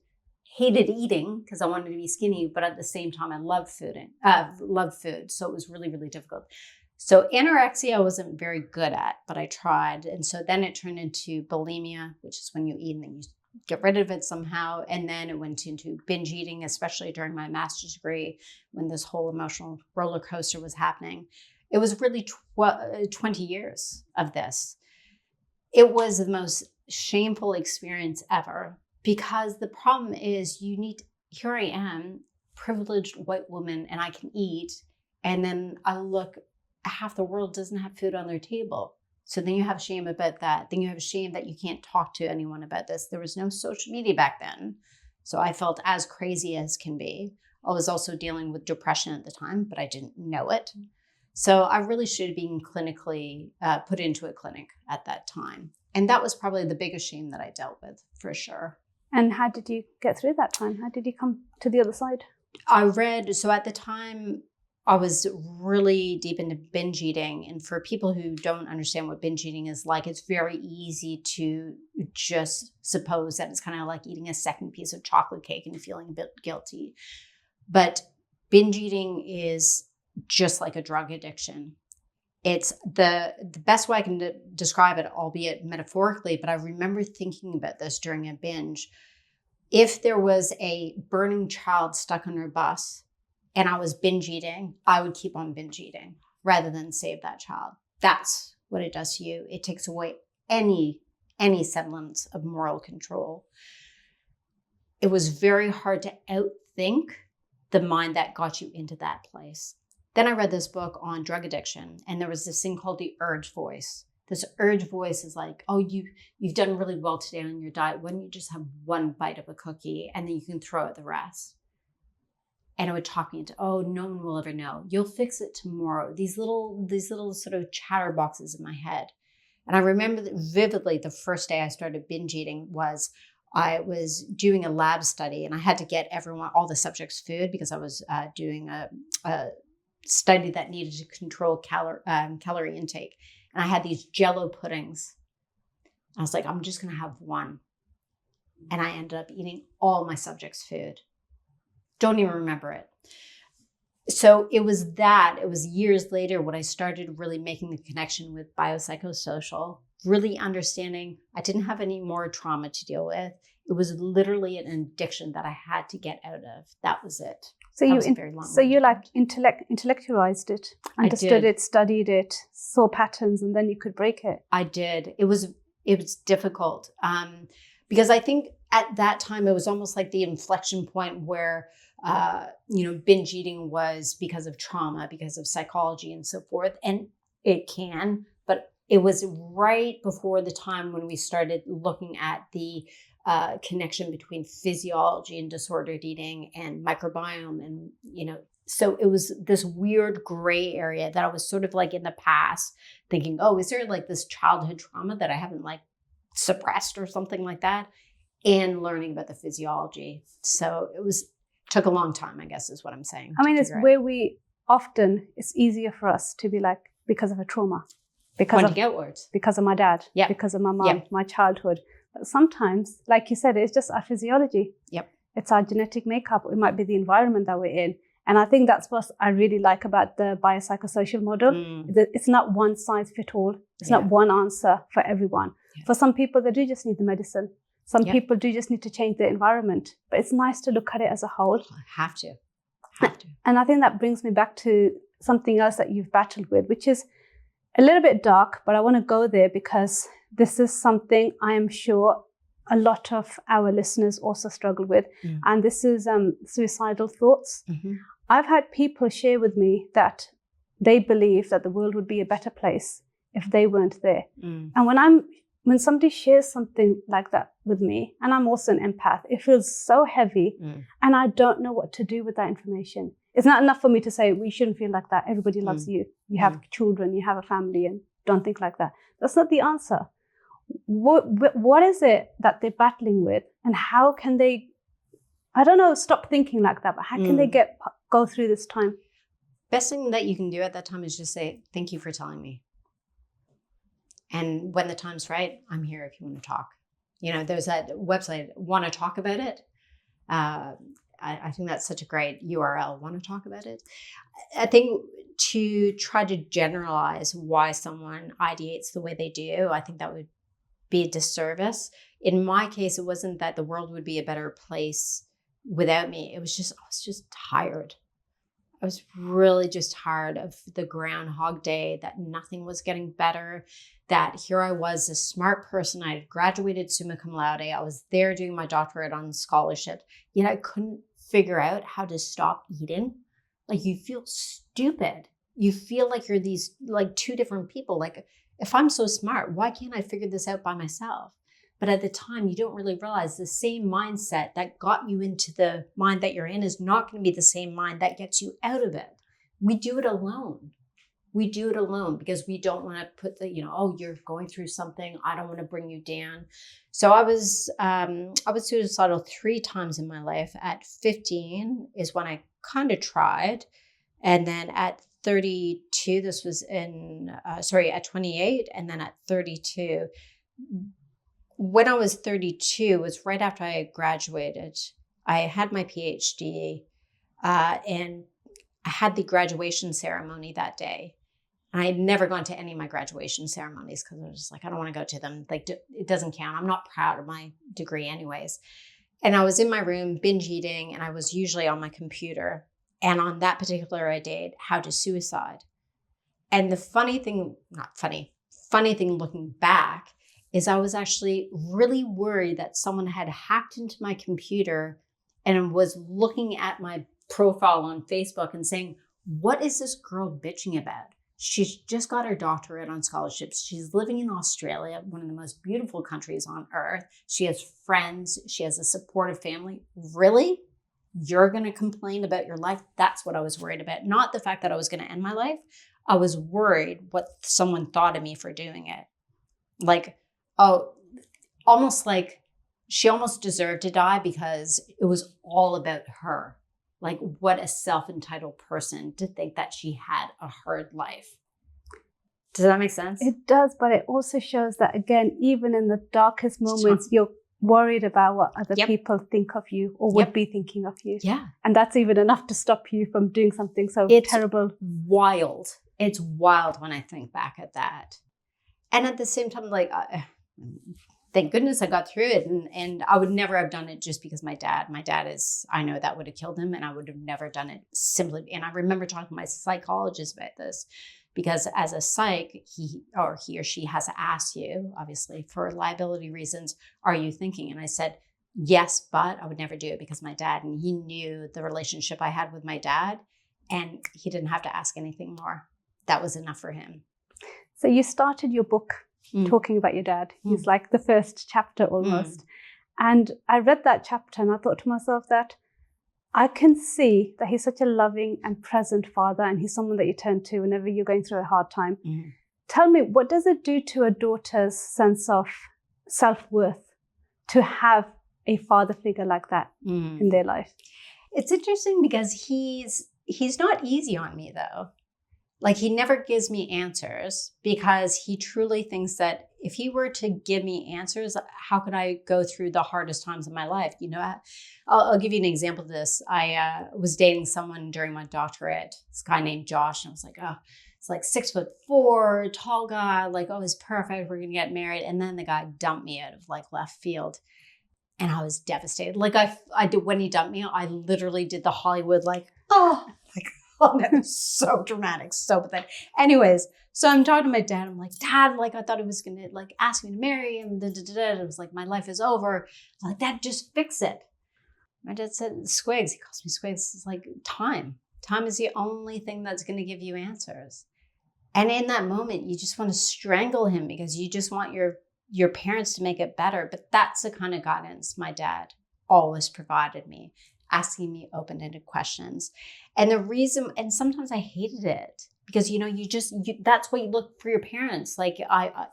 eating because I wanted to be skinny, but at the same time, I loved food. So it was really, really difficult. So anorexia I wasn't very good at, but I tried. And so then it turned into bulimia, which is when you eat and then you get rid of it somehow. And then it went into binge eating, especially during my master's degree when this whole emotional roller coaster was happening. It was really 20 years of this. It was the most shameful experience ever, because the problem is here I am, privileged white woman, and I can eat. And then I look, half the world doesn't have food on their table. So then you have shame about that. Then you have shame that you can't talk to anyone about this. There was no social media back then. So I felt as crazy as can be. I was also dealing with depression at the time, but I didn't know it. So I really should have been clinically put into a clinic at that time. And that was probably the biggest shame that I dealt with, for sure. And how did you get through that time? How did you come to the other side? So at the time, I was really deep into binge eating. And for people who don't understand what binge eating is like, it's very easy to just suppose that it's kind of like eating a second piece of chocolate cake and feeling a bit guilty. But binge eating is just like a drug addiction. It's the best way I can describe it, albeit metaphorically, but I remember thinking about this during a binge. If there was a burning child stuck on a bus and I was binge eating, I would keep on binge eating rather than save that child. That's what it does to you. It takes away any semblance of moral control. It was very hard to outthink the mind that got you into that place. Then I read this book on drug addiction, and there was this thing called the urge voice. This urge voice is like, oh, you've done really well today on your diet. Why don't you just have one bite of a cookie and then you can throw out the rest? And it would talk me into, oh, no one will ever know. You'll fix it tomorrow. These little sort of chatterboxes in my head. And I remember vividly the first day I started binge eating was I was doing a lab study, and I had to get all the subjects food because I was doing a study that needed to control calorie intake. And I had these Jell-O puddings. I was like, I'm just going to have one. And I ended up eating all my subjects' food. Don't even remember it. So it was years later when I started really making the connection with biopsychosocial, really understanding I didn't have any more trauma to deal with. It was literally an addiction that I had to get out of. That was it. So you like intellectualized it, understood it, studied it, saw patterns, and then you could break it. I did. It was difficult because I think at that time it was almost like the inflection point where binge eating was because of trauma, because of psychology and so forth, and it can. But it was right before the time when we started looking at the connection between physiology and disordered eating and microbiome. And, so it was this weird gray area that I was sort of like in the past thinking, oh, is there like this childhood trauma that I haven't like suppressed or something like that? And learning about the physiology. So took a long time, I guess is what I'm saying. I mean, it's where it's easier for us to be like, because of a trauma, because of my dad, because of my mom, my childhood. But sometimes, like you said, it's just our physiology. Yep. It's our genetic makeup. It might be the environment that we're in. And I think that's what I really like about the biopsychosocial model. It's not one size fits all. It's not one answer for everyone. Yeah. For some people, they do just need the medicine. Some people do just need to change their environment. But it's nice to look at it as a whole. Have to. And I think that brings me back to something else that you've battled with, which is a little bit dark, but I want to go there because this is something I am sure a lot of our listeners also struggle with. And this is suicidal thoughts. Mm-hmm. I've had people share with me that they believe that the world would be a better place if they weren't there. And when somebody shares something like that with me, and I'm also an empath, it feels so heavy and I don't know what to do with that information. It's not enough for me to say, we shouldn't feel like that. Everybody loves you. You have children, you have a family, and don't think like that. That's not the answer. What is it that they're battling with, and how can they, stop thinking like that, but how can they go through this time? Best thing that you can do at that time is just say, thank you for telling me. And when the time's right, I'm here if you want to talk. There's that website, Want to Talk About It. I think that's such a great URL, Want to Talk About It. I think to try to generalize why someone ideates the way they do, I think that would be a disservice. In my case, it wasn't that the world would be a better place without me. It was just, I was just tired. I was really just tired of the Groundhog Day, that nothing was getting better, that here I was, a smart person. I had graduated summa cum laude. I was there doing my doctorate on scholarship, yet I couldn't figure out how to stop eating. Like, you feel stupid. You feel like you're these like two different people. Like, if I'm so smart, why can't I figure this out by myself? But at the time, you don't really realize the same mindset that got you into the mind that you're in is not going to be the same mind that gets you out of it. We do it alone. We do it alone because we don't want to put the, oh, you're going through something. I don't want to bring you down. So I was suicidal 3 times in my life. At 15 is when I kind of tried. And then at 32, this was at 28. And then at 32, when I was 32, it was right after I graduated. I had my PhD and I had the graduation ceremony that day. And I had never gone to any of my graduation ceremonies because I was just like, I don't want to go to them. Like, it doesn't count. I'm not proud of my degree anyways. And I was in my room binge eating, and I was usually on my computer. And on that particular day, how to suicide. And the funny thing looking back is I was actually really worried that someone had hacked into my computer and was looking at my profile on Facebook and saying, what is this girl bitching about? She's just got her doctorate on scholarships. She's living in Australia, one of the most beautiful countries on earth. She has friends. She has a supportive family. Really? You're going to complain about your life? That's what I was worried about. Not the fact that I was going to end my life. I was worried what someone thought of me for doing it. Like, almost like she almost deserved to die because it was all about her. Like, what a self-entitled person to think that she had a hard life. Does that make sense? It does, but it also shows that, again, even in the darkest moments, you're worried about what other people think of you or would be thinking of you. Yeah. And that's even enough to stop you from doing something so terrible. Wild. It's wild when I think back at that. And at the same time, like, thank goodness I got through it. And I would never have done it just because my dad is, I know that would have killed him, and I would have never done it simply. And I remember talking to my psychologist about this because as a psych, he or she has asked you, obviously, for liability reasons, are you thinking? And I said, yes, but I would never do it because my dad, and he knew the relationship I had with my dad, and he didn't have to ask anything more. That was enough for him. So you started your book talking about your dad. He's like the first chapter almost. And I read that chapter and I thought to myself that I can see that he's such a loving and present father, and he's someone that you turn to whenever you're going through a hard time. Tell me, what does it do to a daughter's sense of self-worth to have a father figure like that in their life? It's interesting because he's not easy on me, though. Like, he never gives me answers because he truly thinks that if he were to give me answers, how could I go through the hardest times of my life? I'll give you an example of this. I was dating someone during my doctorate, this guy named Josh. And I was like, oh, it's like 6'4", tall guy. Like, oh, he's perfect. We're going to get married. And then the guy dumped me out of like left field. And I was devastated. Like, I did, when he dumped me, I literally did the Hollywood, like, oh, like, oh, that was so dramatic, so pathetic. Anyways, so I'm talking to my dad. I'm like, Dad, like, I thought he was going to like ask me to marry him. It was like, my life is over. I'm like, Dad, just fix it. My dad said, Squigs. He calls me Squigs. It's like time. Time is the only thing that's going to give you answers. And in that moment, you just want to strangle him because you just want your parents to make it better. But that's the kind of guidance my dad always provided me, asking me open-ended questions. And the reason, and sometimes I hated it because, that's what you look for your parents. Like,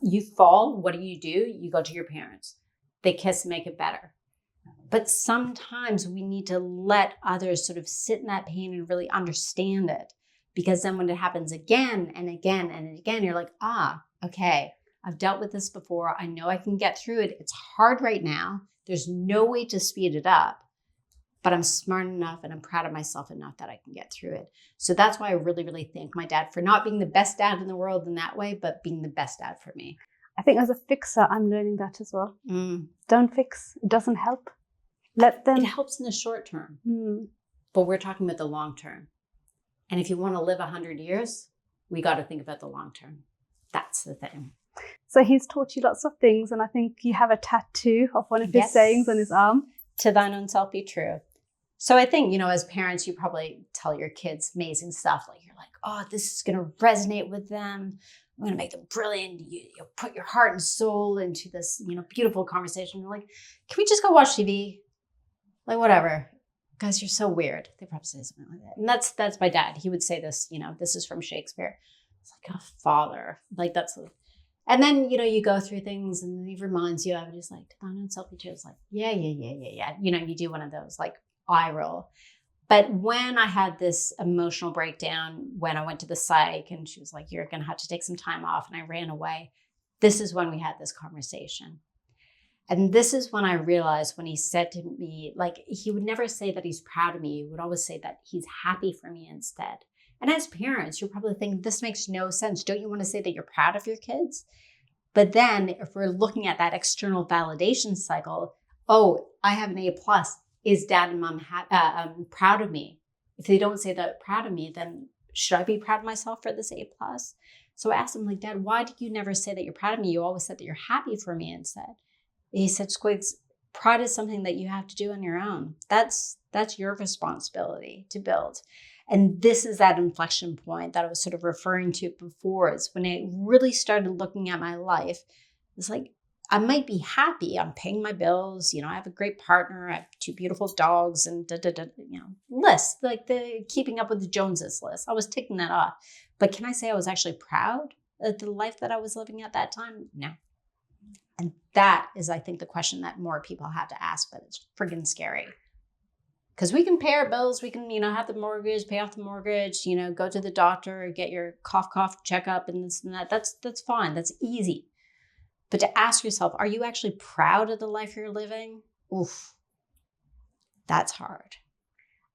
you fall, what do? You go to your parents. They kiss, make it better. But sometimes we need to let others sort of sit in that pain and really understand it. Because then when it happens again and again and again, you're like, okay, I've dealt with this before. I know I can get through it. It's hard right now. There's no way to speed it up. But I'm smart enough and I'm proud of myself enough that I can get through it. So that's why I really, really thank my dad for not being the best dad in the world in that way, but being the best dad for me. I think as a fixer, I'm learning that as well. Don't fix. It doesn't help. Let them. It helps in the short term, but we're talking about the long term. And if you want to live 100 years, we got to think about the long term. That's the thing. So he's taught you lots of things, and I think you have a tattoo of one of his sayings on his arm. To thine own self be true. So I think, as parents, you probably tell your kids amazing stuff. Like, you're like, oh, this is going to resonate with them. I'm going to make them brilliant. You put your heart and soul into this, beautiful conversation. You're like, can we just go watch TV? Like, whatever. Guys, you're so weird. They probably say something like that. And that's my dad. He would say this, this is from Shakespeare. It's like, oh, father. Like, that's... And then, you go through things and he reminds you of it. He's like, to thine own self be true. It's like, yeah. You do one of those, like, eye roll. But when I had this emotional breakdown, when I went to the psych and she was like, you're going to have to take some time off, and I ran away, this is when we had this conversation. And this is when I realized, when he said to me, like, he would never say that he's proud of me. He would always say that he's happy for me instead. And as parents, you're probably thinking, this makes no sense. Don't you want to say that you're proud of your kids? But then if we're looking at that external validation cycle, oh, I have an A+. Is dad and mom proud of me? If they don't say that proud of me, then should I be proud of myself for this A+? So I asked him, like, Dad, why do you never say that you're proud of me? You always said that you're happy for me instead. And he said, Squigs, pride is something that you have to do on your own. That's your responsibility to build. And this is that inflection point that I was sort of referring to before. It's when I really started looking at my life. It's like, I might be happy. I'm paying my bills. I have a great partner. I have 2 beautiful dogs and list, like the keeping up with the Joneses list. I was ticking that off. But can I say I was actually proud of the life that I was living at that time? No. And that is, I think, the question that more people have to ask, but it's friggin' scary. Because we can pay our bills, we can, have the mortgage, pay off the mortgage, go to the doctor, get your cough checkup and this and that. That's fine. That's easy. But to ask yourself, are you actually proud of the life you're living? Oof, that's hard.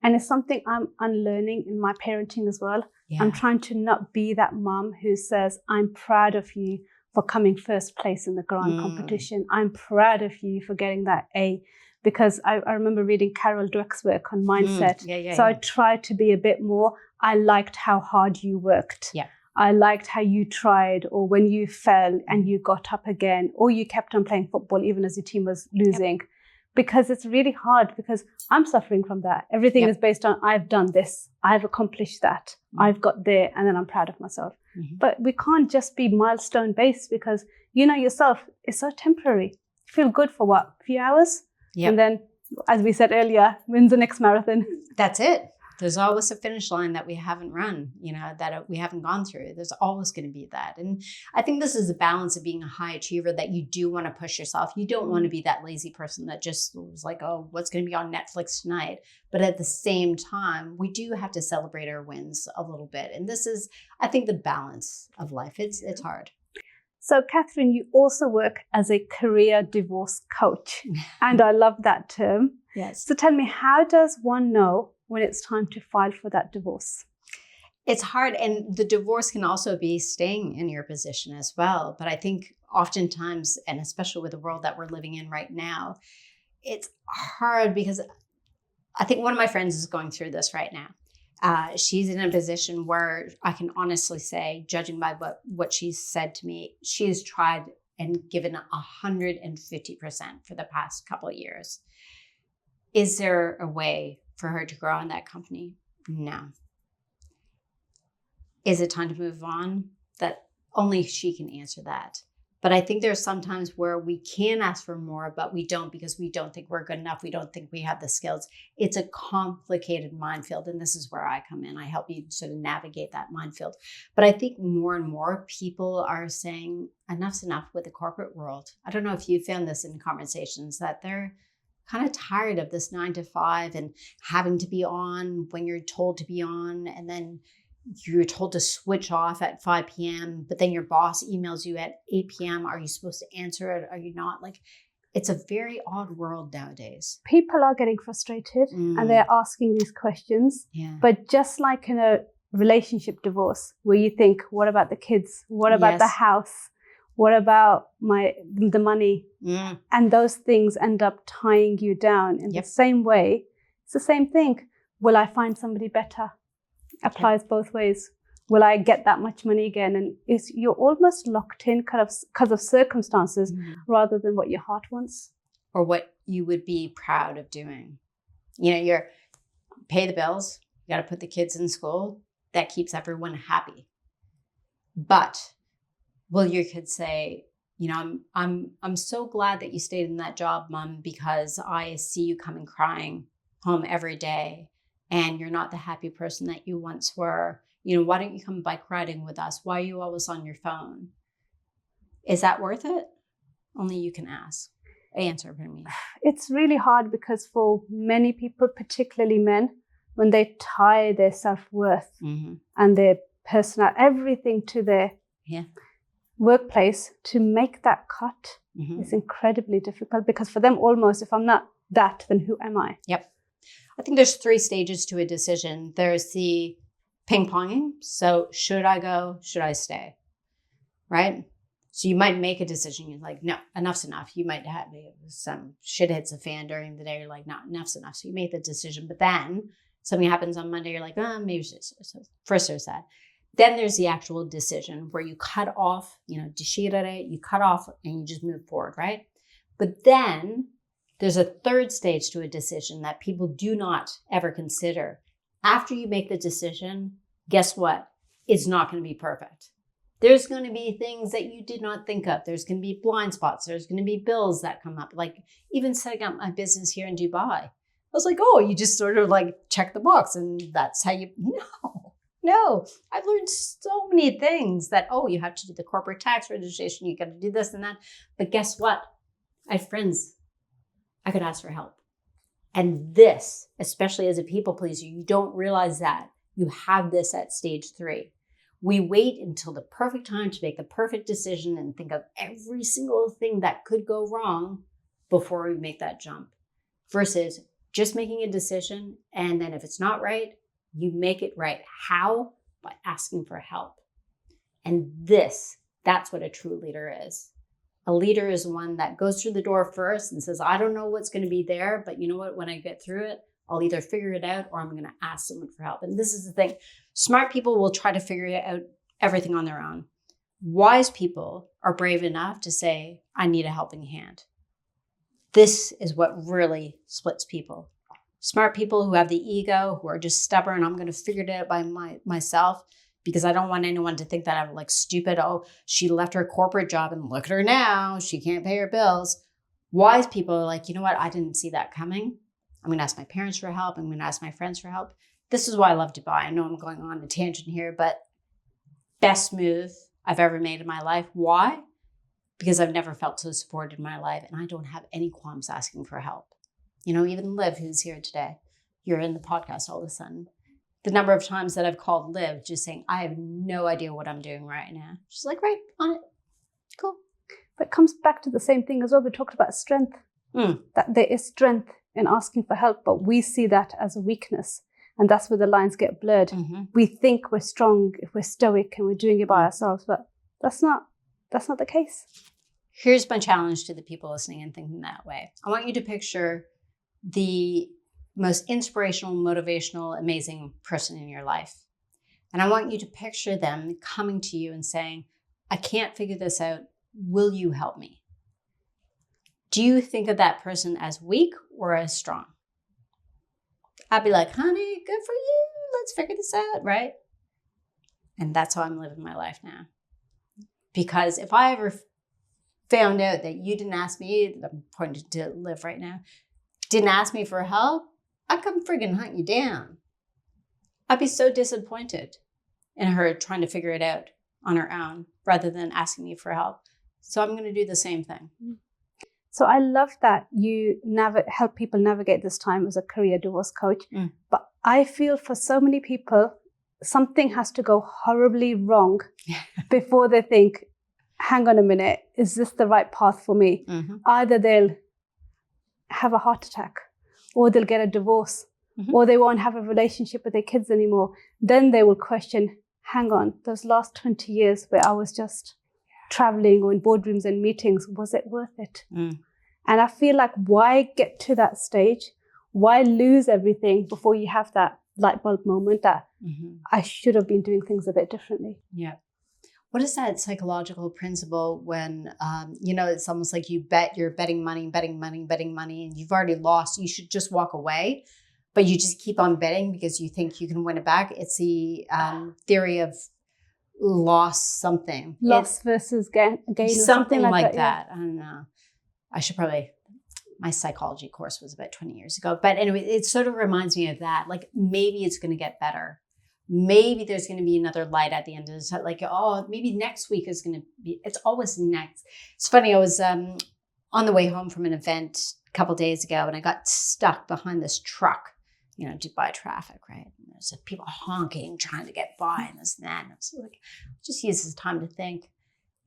And it's something I'm unlearning in my parenting as well. Yeah. I'm trying to not be that mom who says, I'm proud of you for coming first place in the grand competition. I'm proud of you for getting that A. Because I remember reading Carol Dweck's work on mindset. I tried to be a bit more, I liked how hard you worked. Yeah. I liked how you tried, or when you fell and you got up again, or you kept on playing football even as your team was losing. Yep. Because it's really hard, because I'm suffering from that. Everything is based on, I've done this, I've accomplished that, I've got there, and then I'm proud of myself. Mm-hmm. But we can't just be milestone based, because yourself is so temporary. You feel good for what, a few hours? Yep. And then, as we said earlier, when's the next marathon? That's it. There's always a finish line that we haven't run, that we haven't gone through. There's always going to be that. And I think this is a balance of being a high achiever, that you do want to push yourself. You don't want to be that lazy person that just was like, oh, what's going to be on Netflix tonight? But at the same time, we do have to celebrate our wins a little bit. And this is, I think, the balance of life. It's hard. So, Katherine, you also work as a career divorce coach. And I love that term. Yes. So tell me, how does one know when it's time to file for that divorce? It's hard. And the divorce can also be staying in your position as well. But I think oftentimes, and especially with the world that we're living in right now, it's hard, because I think one of my friends is going through this right now. She's in a position where I can honestly say, judging by what she's said to me, she has tried and given 150% for the past couple of years. Is there a way for her to grow in that company? No. Is it time to move on? That only she can answer that. But I think there's sometimes where we can ask for more, but we don't, because we don't think we're good enough. We don't think we have the skills. It's a complicated minefield. And this is where I come in. I help you sort of navigate that minefield. But I think more and more people are saying enough's enough with the corporate world. I don't know if you found this in conversations, that they're kind of tired of this 9 to 5 and having to be on when you're told to be on, and then you're told to switch off at 5 p.m., but then your boss emails you at 8 p.m. Are you supposed to answer it? Are you not? Like, it's a very odd world nowadays. People are getting frustrated and they're asking these questions. Yeah. But just like in a relationship divorce, where you think, what about the kids? What about the house? What about the money? And those things end up tying you down in the same way. It's the same thing. Will I find somebody better? applies both ways. Will I get that much money again? And you're almost locked in kind of because of circumstances rather than what your heart wants. Or what you would be proud of doing. You're pay the bills, you got to put the kids in school. That keeps everyone happy. But will your kids say, I'm so glad that you stayed in that job, Mom, because I see you coming crying home every day and you're not the happy person that you once were. Why don't you come bike riding with us? Why are you always on your phone? Is that worth it? Only you can answer for me. It's really hard because for many people, particularly men, when they tie their self-worth and their personal, everything to their workplace, to make that cut is incredibly difficult because for them almost, if I'm not that, then who am I? Yep. I think there's 3 stages to a decision. There's the ping-ponging. So should I go? Should I stay? Right? So you might make a decision. You're like, no, enough's enough. You might have some shit hits the fan during the day. You're like, no, enough's enough. So you make the decision. But then something happens on Monday. You're like, maybe first there's that. Then there's the actual decision where you cut off, you cut off and you just move forward, right? But then there's a 3rd stage to a decision that people do not ever consider. After you make the decision, guess what? It's not going to be perfect. There's going to be things that you did not think of. There's going to be blind spots. There's going to be bills that come up. Like even setting up my business here in Dubai. I was like, oh, you just sort of like check the box and that's how you, no. I've learned so many things that, you have to do the corporate tax registration. You got to do this and that. But guess what? I have friends. I could ask for help. And this, especially as a people pleaser, you don't realize that you have this at stage 3. We wait until the perfect time to make the perfect decision and think of every single thing that could go wrong before we make that jump versus just making a decision. And then if it's not right, you make it right. How? By asking for help. And that's what a true leader is. A leader is one that goes through the door first and says, I don't know what's going to be there, but you know what? When I get through it, I'll either figure it out or I'm going to ask someone for help. And this is the thing. Smart people will try to figure out everything on their own. Wise people are brave enough to say, I need a helping hand. This is what really splits people. Smart people who have the ego, who are just stubborn, I'm going to figure it out by myself because I don't want anyone to think that I'm like stupid. Oh, she left her corporate job and look at her now. She can't pay her bills. Wise people are like, you know what? I didn't see that coming. I'm going to ask my parents for help. I'm going to ask my friends for help. This is why I love Dubai. I know I'm going on a tangent here, but best move I've ever made in my life. Why? Because I've never felt so supported in my life and I don't have any qualms asking for help. Even Liv, who's here today, you're in the podcast all of a sudden. The number of times that I've called Liv just saying, I have no idea what I'm doing right now. She's like, right, on it. Cool. But it comes back to the same thing as well. We talked about strength, that there is strength in asking for help, but we see that as a weakness. And that's where the lines get blurred. We think we're strong if we're stoic and we're doing it by ourselves, but that's not the case. Here's my challenge to the people listening and thinking that way. I want you to picture the most inspirational, motivational, amazing person in your life. And I want you to picture them coming to you and saying, I can't figure this out. Will you help me? Do you think of that person as weak or as strong? I'd be like, honey, good for you. Let's figure this out, right? And that's how I'm living my life now. Because if I ever found out that you didn't ask me, I'm pointing to Liv right now, didn't ask me for help, I'd come friggin' hunt you down. I'd be so disappointed in her trying to figure it out on her own rather than asking me for help. So I'm going to do the same thing. So I love that you help people navigate this time as a career divorce coach. But I feel for so many people, something has to go horribly wrong before they think, hang on a minute, is this the right path for me? Either they'll have a heart attack or they'll get a divorce or they won't have a relationship with their kids anymore. Then they will question, hang on, those last 20 years where I was just traveling or in boardrooms and meetings, was it worth it? And I feel like, why get to that stage? Why lose everything before you have that light bulb moment that I should have been doing things a bit differently. Yeah. What is that psychological principle when, it's almost like you're betting money, and you've already lost. You should just walk away, but you just keep on betting because you think you can win it back. It's the theory of loss versus gain or something like that. Yeah. I don't know. I should probably, my psychology course was about 20 years ago. But anyway, it sort of reminds me of that. Like maybe it's going to get better. Maybe there's going to be another light at the end of the tunnel. Like, maybe next week is going to be, it's always next. It's funny. I was on the way home from an event a couple of days ago and I got stuck behind this truck, Dubai traffic, right? And there's people honking, trying to get by and this and that. And I was like, just use this time to think.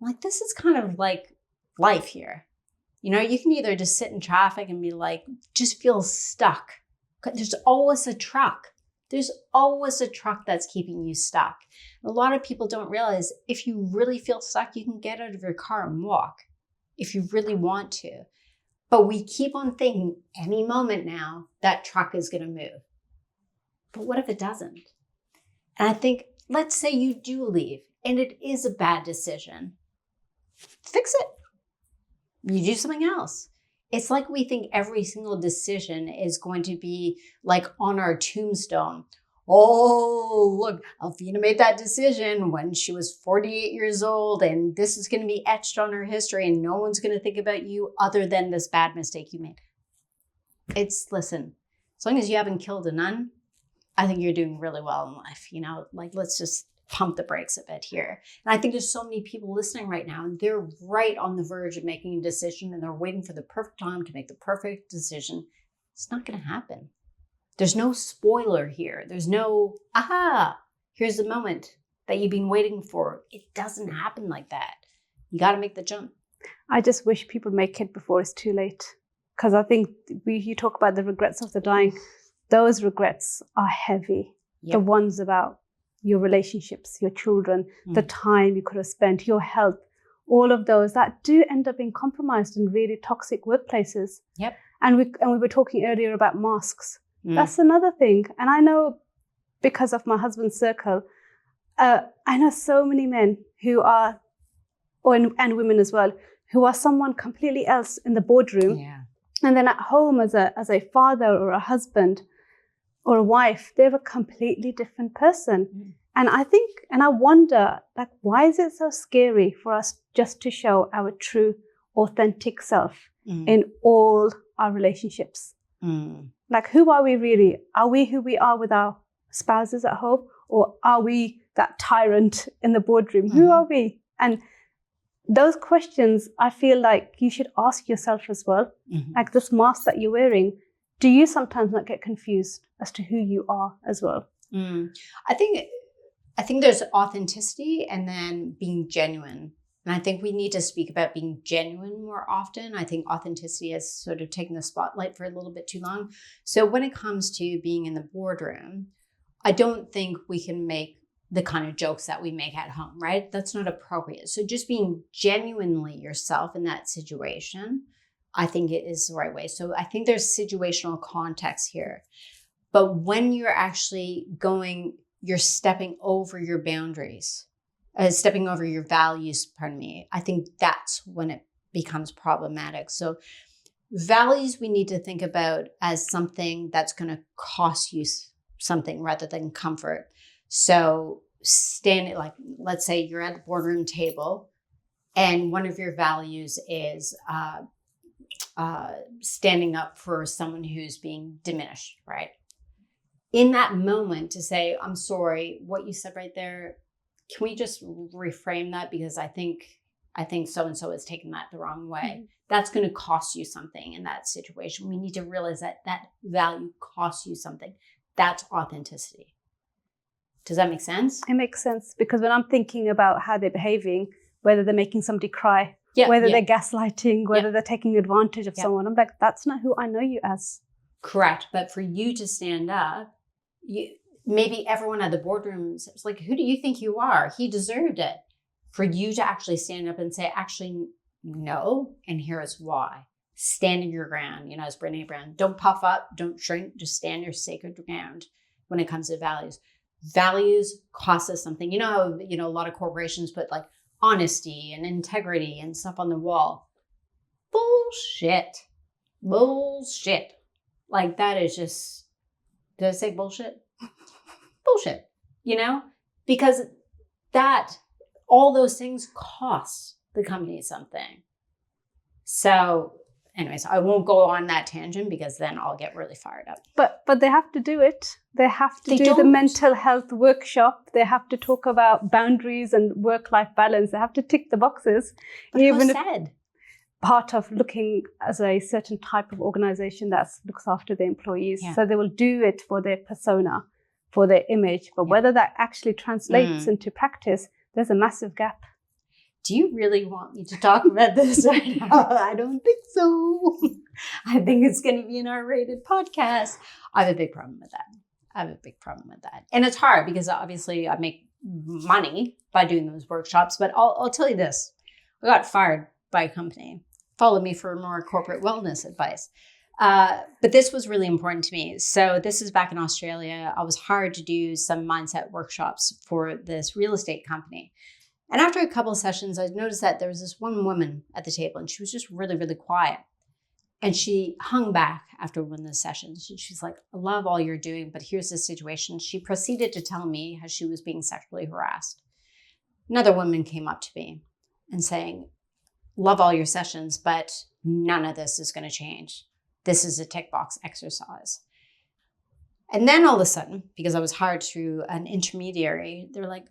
I'm like, this is kind of like life here. You can either just sit in traffic and be like, just feel stuck. There's always a truck. There's always a truck that's keeping you stuck. A lot of people don't realize if you really feel stuck, you can get out of your car and walk if you really want to. But we keep on thinking any moment now that truck is going to move. But what if it doesn't? And I think, let's say you do leave and it is a bad decision. Fix it. You do something else. It's like we think every single decision is going to be like on our tombstone. Oh, look, Alfina made that decision when she was 48 years old, and this is going to be etched on her history, and no one's going to think about you other than this bad mistake you made. Listen, as long as you haven't killed a nun, I think you're doing really well in life. Let's just pump the brakes a bit here. And I think there's so many people listening right now and they're right on the verge of making a decision and they're waiting for the perfect time to make the perfect decision. It's not going to happen. There's no spoiler here. There's no, here's the moment that you've been waiting for. It doesn't happen like that. You got to make the jump. I just wish people make it before it's too late. Because I think you talk about the regrets of the dying. Those regrets are heavy. Yep. The ones about your relationships, your children, the time you could have spent, your health, all of those that do end up being compromised in really toxic workplaces. Yep. And we were talking earlier about masks. That's another thing. And I know because of my husband's circle, I know so many men who are, and women as well, who are someone completely else in the boardroom. Yeah. And then at home as a father or a husband or a wife, they're a completely different person. And I wonder, why is it so scary for us just to show our true, authentic self in all our relationships? Who are we really? Are we who we are with our spouses at home? Or are we that tyrant in the boardroom? Who are we? And those questions, I feel like you should ask yourself as well. Like this mask that you're wearing, do you sometimes not get confused as to who you are as well? I think there's authenticity and then being genuine. And I think we need to speak about being genuine more often. I think authenticity has sort of taken the spotlight for a little bit too long. So when it comes to being in the boardroom, I don't think we can make the kind of jokes that we make at home, right? That's not appropriate. So just being genuinely yourself in that situation, I think it is the right way. So I think there's situational context here. But when you're actually you're stepping over your boundaries, stepping over your values, I think that's when it becomes problematic. So values we need to think about as something that's going to cost you something rather than comfort. So let's say you're at a boardroom table and one of your values is standing up for someone who's being diminished, right? In that moment to say, I'm sorry, what you said right there, can we just reframe that? Because I think so-and-so is taking that the wrong way. That's going to cost you something in that situation. We need to realize that value costs you something. That's authenticity. Does that make sense? It makes sense because when I'm thinking about how they're behaving, whether they're making somebody cry, whether they're gaslighting, whether they're taking advantage of someone, I'm like, that's not who I know you as. Correct. But for you to stand up, maybe everyone at the boardroom is like, who do you think you are? He deserved it. For you to actually stand up and say, actually, no, and here is why. Stand in your ground, as Brene Brown. Don't puff up, don't shrink, just stand your sacred ground. when it comes to values. Values cost us something. You know how, a lot of corporations put like honesty and integrity and stuff on the wall. Bullshit. Like that is just, did I say bullshit? Bullshit, because all those things cost the company something. So anyways, I won't go on that tangent because then I'll get really fired up. But they have to do it. They have to do the mental health workshop. They have to talk about boundaries and work-life balance. They have to tick the boxes. But who said? Part of looking as a certain type of organization that looks after the employees. Yeah. So they will do it for their persona, for their image. But whether that actually translates into practice, there's a massive gap. Do you really want me to talk about this right now? I don't think so. I think it's going to be an R-rated podcast. I have a big problem with that. And it's hard because obviously I make money by doing those workshops. But I'll tell you this. I got fired by a company. Follow me for more corporate wellness advice. But this was really important to me. So this is back in Australia. I was hired to do some mindset workshops for this real estate company. And after a couple of sessions, I noticed that there was this one woman at the table and she was just really, really quiet. And she hung back after one of the sessions. She's like, I love all you're doing, but here's the situation. She proceeded to tell me how she was being sexually harassed. Another woman came up to me and saying, love all your sessions, but none of this is going to change. This is a tick box exercise. And then all of a sudden, because I was hired through an intermediary, they're like,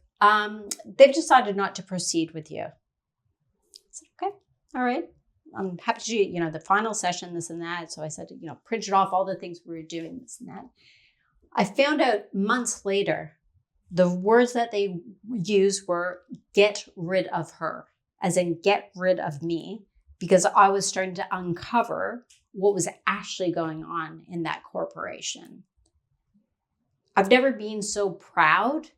they've decided not to proceed with you. I said, okay, all right. I'm happy to do, the final session, this and that. So I said, printed off all the things we were doing, this and that. I found out months later, the words that they used were get rid of her, as in get rid of me, because I was starting to uncover what was actually going on in that corporation. I've never been so proud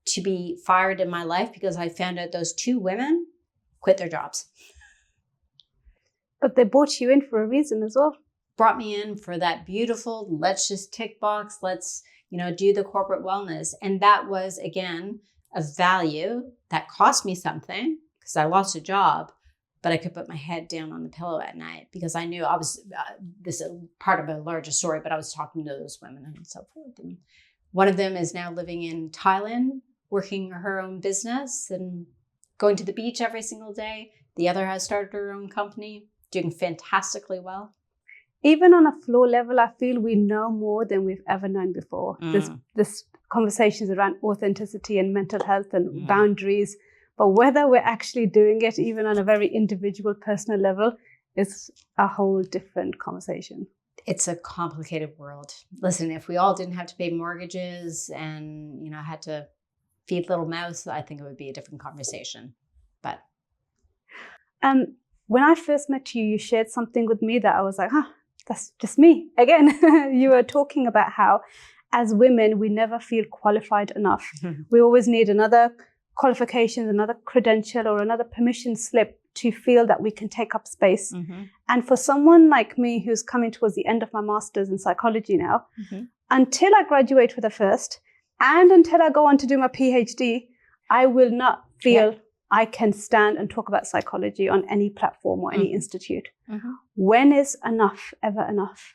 to be fired in my life because I found out those two women quit their jobs. But they brought you in for a reason as well. Brought me in for that beautiful, let's just tick box, let's, do the corporate wellness. And that was, again, a value that cost me something because I lost a job, but I could put my head down on the pillow at night because I knew I was, this is part of a larger story, but I was talking to those women and so forth. And one of them is now living in Thailand, working her own business and going to the beach every single day. The other has started her own company, doing fantastically well. Even on a floor level, I feel we know more than we've ever known before. This conversations around authenticity and mental health and boundaries. But whether we're actually doing it, even on a very individual, personal level, is a whole different conversation. It's a complicated world. Listen, if we all didn't have to pay mortgages and, had to feed little mouths, I think it would be a different conversation. But when I first met you, you shared something with me that I was like, that's just me. Again, you were talking about how as women, we never feel qualified enough. We always need another qualification, another credential, or another permission slip to feel that we can take up space. And for someone like me who's coming towards the end of my master's in psychology now, until I graduate with a first and until I go on to do my PhD, I will not feel I can stand and talk about psychology on any platform or any institute. When is enough ever enough?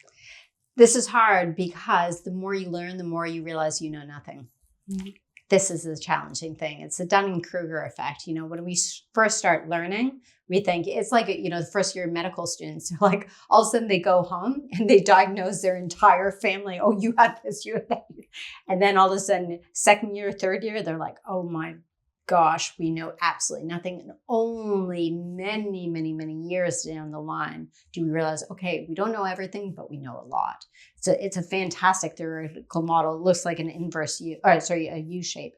This is hard because the more you learn, the more you realize you know nothing. This is the challenging thing. It's the Dunning-Kruger effect. When we first start learning, we think it's like, the first year medical students are like, all of a sudden they go home and they diagnose their entire family. Oh, you have this, you have that. And then all of a sudden, second year, third year, they're like, oh my gosh, we know absolutely nothing. And only many, many, many years down the line do we realize, okay, we don't know everything, but we know a lot. So it's a fantastic theoretical model. It looks like an a U shape.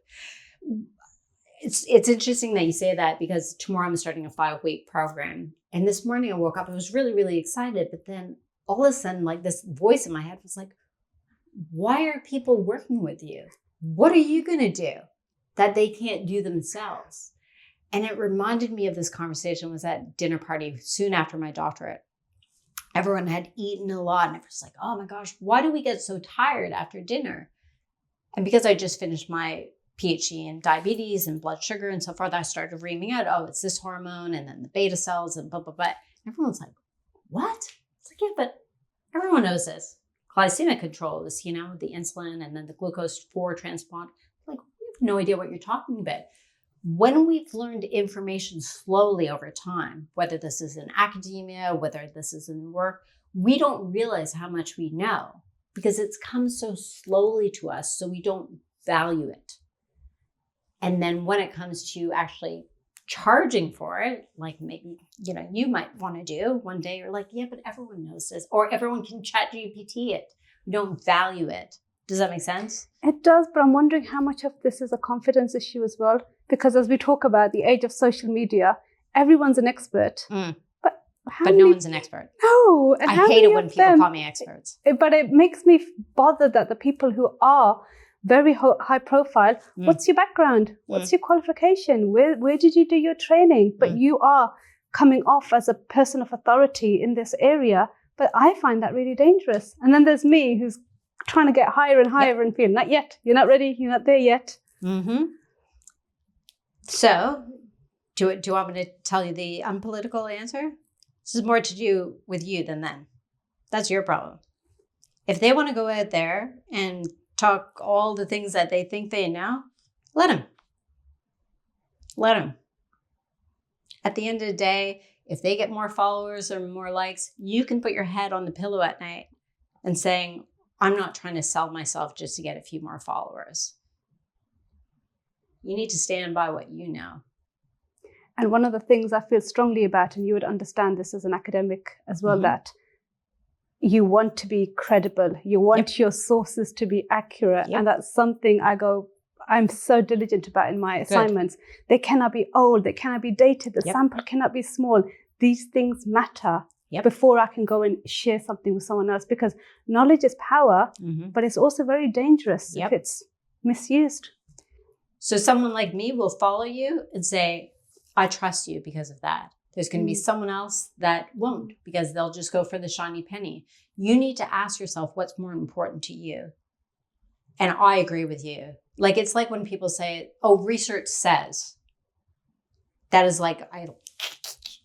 It's interesting that you say that because tomorrow I'm starting a 5-week program. And this morning I woke up, I was really, really excited. But then all of a sudden, like this voice in my head was like, why are people working with you? What are you going to do that they can't do themselves? And it reminded me of this conversation. Was at dinner party soon after my doctorate. Everyone had eaten a lot and it was like, oh my gosh, why do we get so tired after dinner? And because I just finished my PhD in diabetes and blood sugar and so forth, I started reaming out, oh, it's this hormone and then the beta cells and blah, blah, blah. Everyone's like, what? It's like, yeah, but everyone knows this. Glycemic control is, the insulin and then the glucose 4 transport. Like, we have no idea what you're talking about. When we've learned information slowly over time, whether this is in academia, whether this is in work, we don't realize how much we know because it's come so slowly to us, so we don't value it. And then when it comes to actually charging for it, like maybe, you might want to do one day, you're like, yeah, but everyone knows this, or everyone can chat GPT it. We don't value it. Does that make sense? It does, but I'm wondering how much of this is a confidence issue as well. Because as we talk about the age of social media, everyone's an expert. But no one's an expert. No. And I hate it when people call me experts. But it makes me bothered that the people who are very high profile, what's your background? What's your qualification? Where did you do your training? But you are coming off as a person of authority in this area. But I find that really dangerous. And then there's me who's trying to get higher and higher and feel, not yet. You're not ready. You're not there yet. Mm-hmm. So, do you want me to tell you the unpolitical answer? This is more to do with you than them. That's your problem. If they want to go out there and talk all the things that they think they know, let them. Let them. At the end of the day, if they get more followers or more likes, you can put your head on the pillow at night and saying, I'm not trying to sell myself just to get a few more followers. You need to stand by what you know. And one of the things I feel strongly about, and you would understand this as an academic as well, that you want to be credible. You want your sources to be accurate. And that's something I'm so diligent about in my assignments. They cannot be old. They cannot be dated. The sample cannot be small. These things matter before I can go and share something with someone else, because knowledge is power, but it's also very dangerous if it's misused. So someone like me will follow you and say, I trust you because of that. There's going to be someone else that won't, because they'll just go for the shiny penny. You need to ask yourself what's more important to you. And I agree with you. Like, it's like when people say, oh, research says. That is like,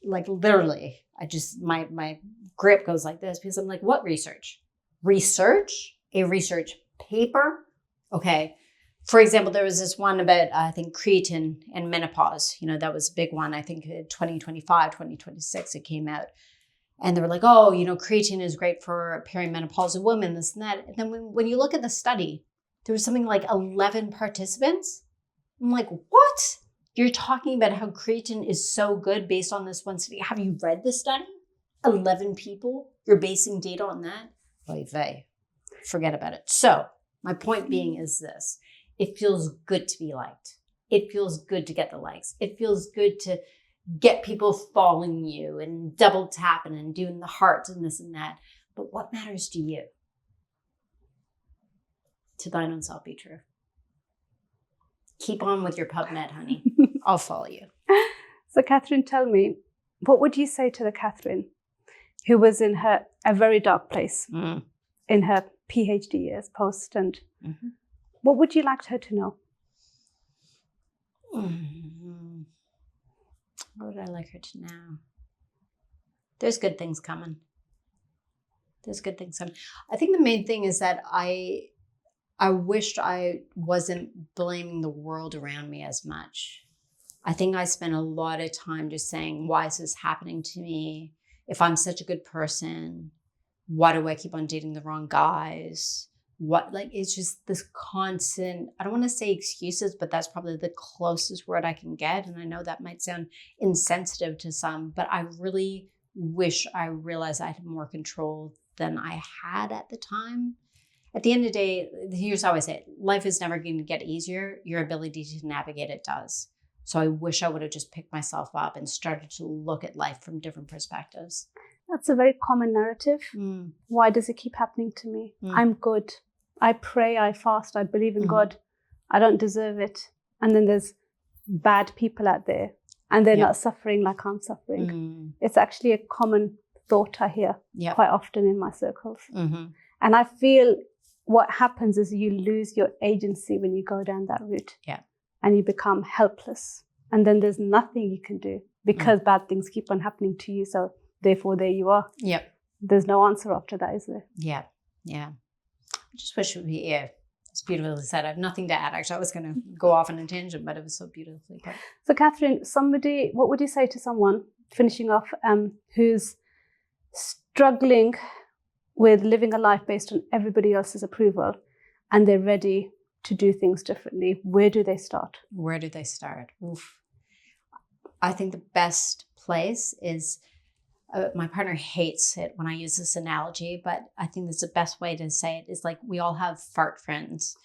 literally, my grip goes like this, because I'm like, what research? Research? A research paper? Okay. For example, there was this one about, I think, creatine and menopause. That was a big one. I think 2025, 2026, it came out. And they were like, oh, creatine is great for perimenopausal women, this and that. And then when you look at the study, there was something like 11 participants. I'm like, what? You're talking about how creatine is so good based on this one study. Have you read the study? 11 people? You're basing data on that? Oy vey. Forget about it. So my point being is this. It feels good to be liked. It feels good to get the likes. It feels good to get people following you and double tapping and doing the hearts and this and that. But what matters to you? To thine own self be true. Keep on with your PubMed, honey. I'll follow you. So Katherine, tell me, what would you say to the Katherine who was in a very dark place in her PhD years post, and what would you like her to know? What would I like her to know? There's good things coming. There's good things coming. I think the main thing is that I wished I wasn't blaming the world around me as much. I think I spent a lot of time just saying, why is this happening to me? If I'm such a good person, why do I keep on dating the wrong guys? It's just this constant, I don't want to say excuses, but that's probably the closest word I can get. And I know that might sound insensitive to some, but I really wish I realized I had more control than I had at the time. At the end of the day, here's how I say it. Life is never going to get easier. Your ability to navigate it does. So I wish I would have just picked myself up and started to look at life from different perspectives. That's a very common narrative. Why does it keep happening to me? I'm good. I pray, I fast, I believe in God. I don't deserve it. And then there's bad people out there and they're not suffering like I'm suffering. It's actually a common thought I hear quite often in my circles. And I feel what happens is you lose your agency when you go down that route. Yeah. And you become helpless. And then there's nothing you can do because bad things keep on happening to you. So therefore, there you are. Yep. There's no answer after that, is there? Yeah. Yeah. I just wish it would be, it's beautifully said. I have nothing to add. Actually, I was going to go off on a tangent, but it was so beautifully put. So Katherine, what would you say to someone, finishing off, who's struggling with living a life based on everybody else's approval and they're ready to do things differently? Where do they start? Where do they start? Oof. I think the best place is, my partner hates it when I use this analogy, but I think that's the best way to say it, is like we all have fart friends.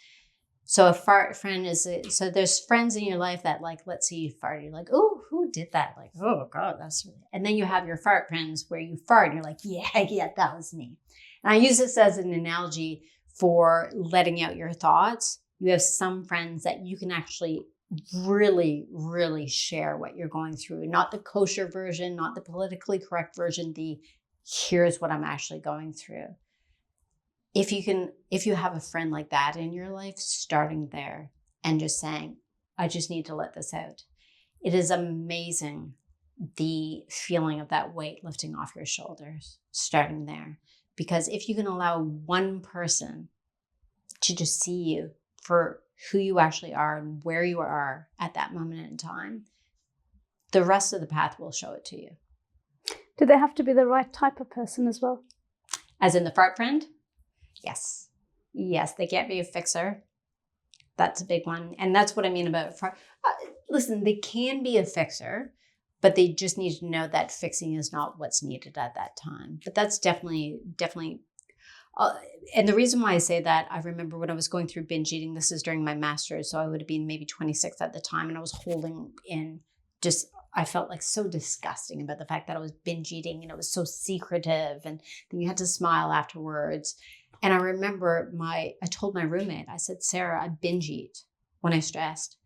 So a fart friend is, so there's friends in your life that, like, let's say you fart, you're like, oh, who did that? Like, oh God, that's, and then you have your fart friends where you fart and you're like, yeah, that was me. And I use this as an analogy for letting out your thoughts. You have some friends that you can actually really, really share what you're going through. Not the kosher version, not the politically correct version, here's what I'm actually going through. If you have a friend like that in your life, starting there and just saying, I just need to let this out. It is amazing, the feeling of that weight lifting off your shoulders, starting there. Because if you can allow one person to just see you for who you actually are and where you are at that moment in time, the rest of the path will show it to you. Do they have to be the right type of person as well? As in the fart friend? Yes. Yes, they can't be a fixer. That's a big one. And that's what I mean about fart. Listen, they can be a fixer, but they just need to know that fixing is not what's needed at that time. But that's definitely. And the reason why I say that, I remember when I was going through binge eating, this is during my master's, so I would have been maybe 26 at the time, and I was holding in I felt like so disgusting about the fact that I was binge eating, and it was so secretive, and then you had to smile afterwards. And I remember I told my roommate, I said, Sarah, I binge eat when I'm stressed.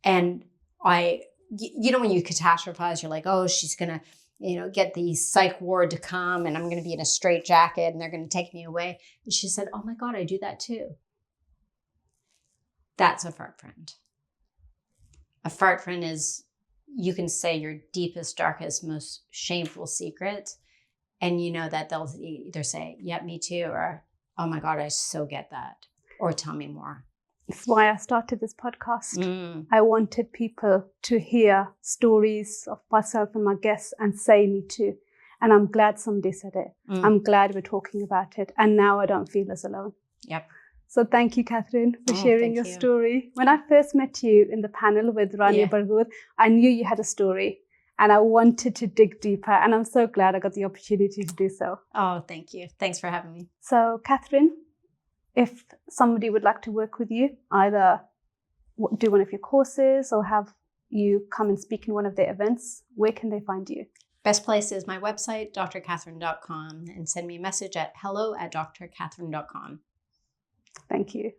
And when you catastrophize, you're like, oh, she's going to, get the psych ward to come and I'm going to be in a straitjacket and they're going to take me away. And she said, oh my God, I do that too. That's a fart friend. A fart friend is, you can say your deepest, darkest, most shameful secret. And you know that they'll either say, yep, me too, or, oh my God, I so get that, or tell me more. It's why I started this podcast. I wanted people to hear stories of myself and my guests and say me too. And I'm glad somebody said it. I'm glad we're talking about it. And now I don't feel as alone. Yep. So thank you, Katherine, for sharing your story. When I first met you in the panel with Rania Bargur, I knew you had a story. And I wanted to dig deeper. And I'm so glad I got the opportunity to do so. Oh, thank you. Thanks for having me. So, Katherine, if somebody would like to work with you, either do one of your courses or have you come and speak in one of their events, where can they find you? Best place is my website, drkatherine.com, and send me a message at hello@drkatherine.com. Thank you.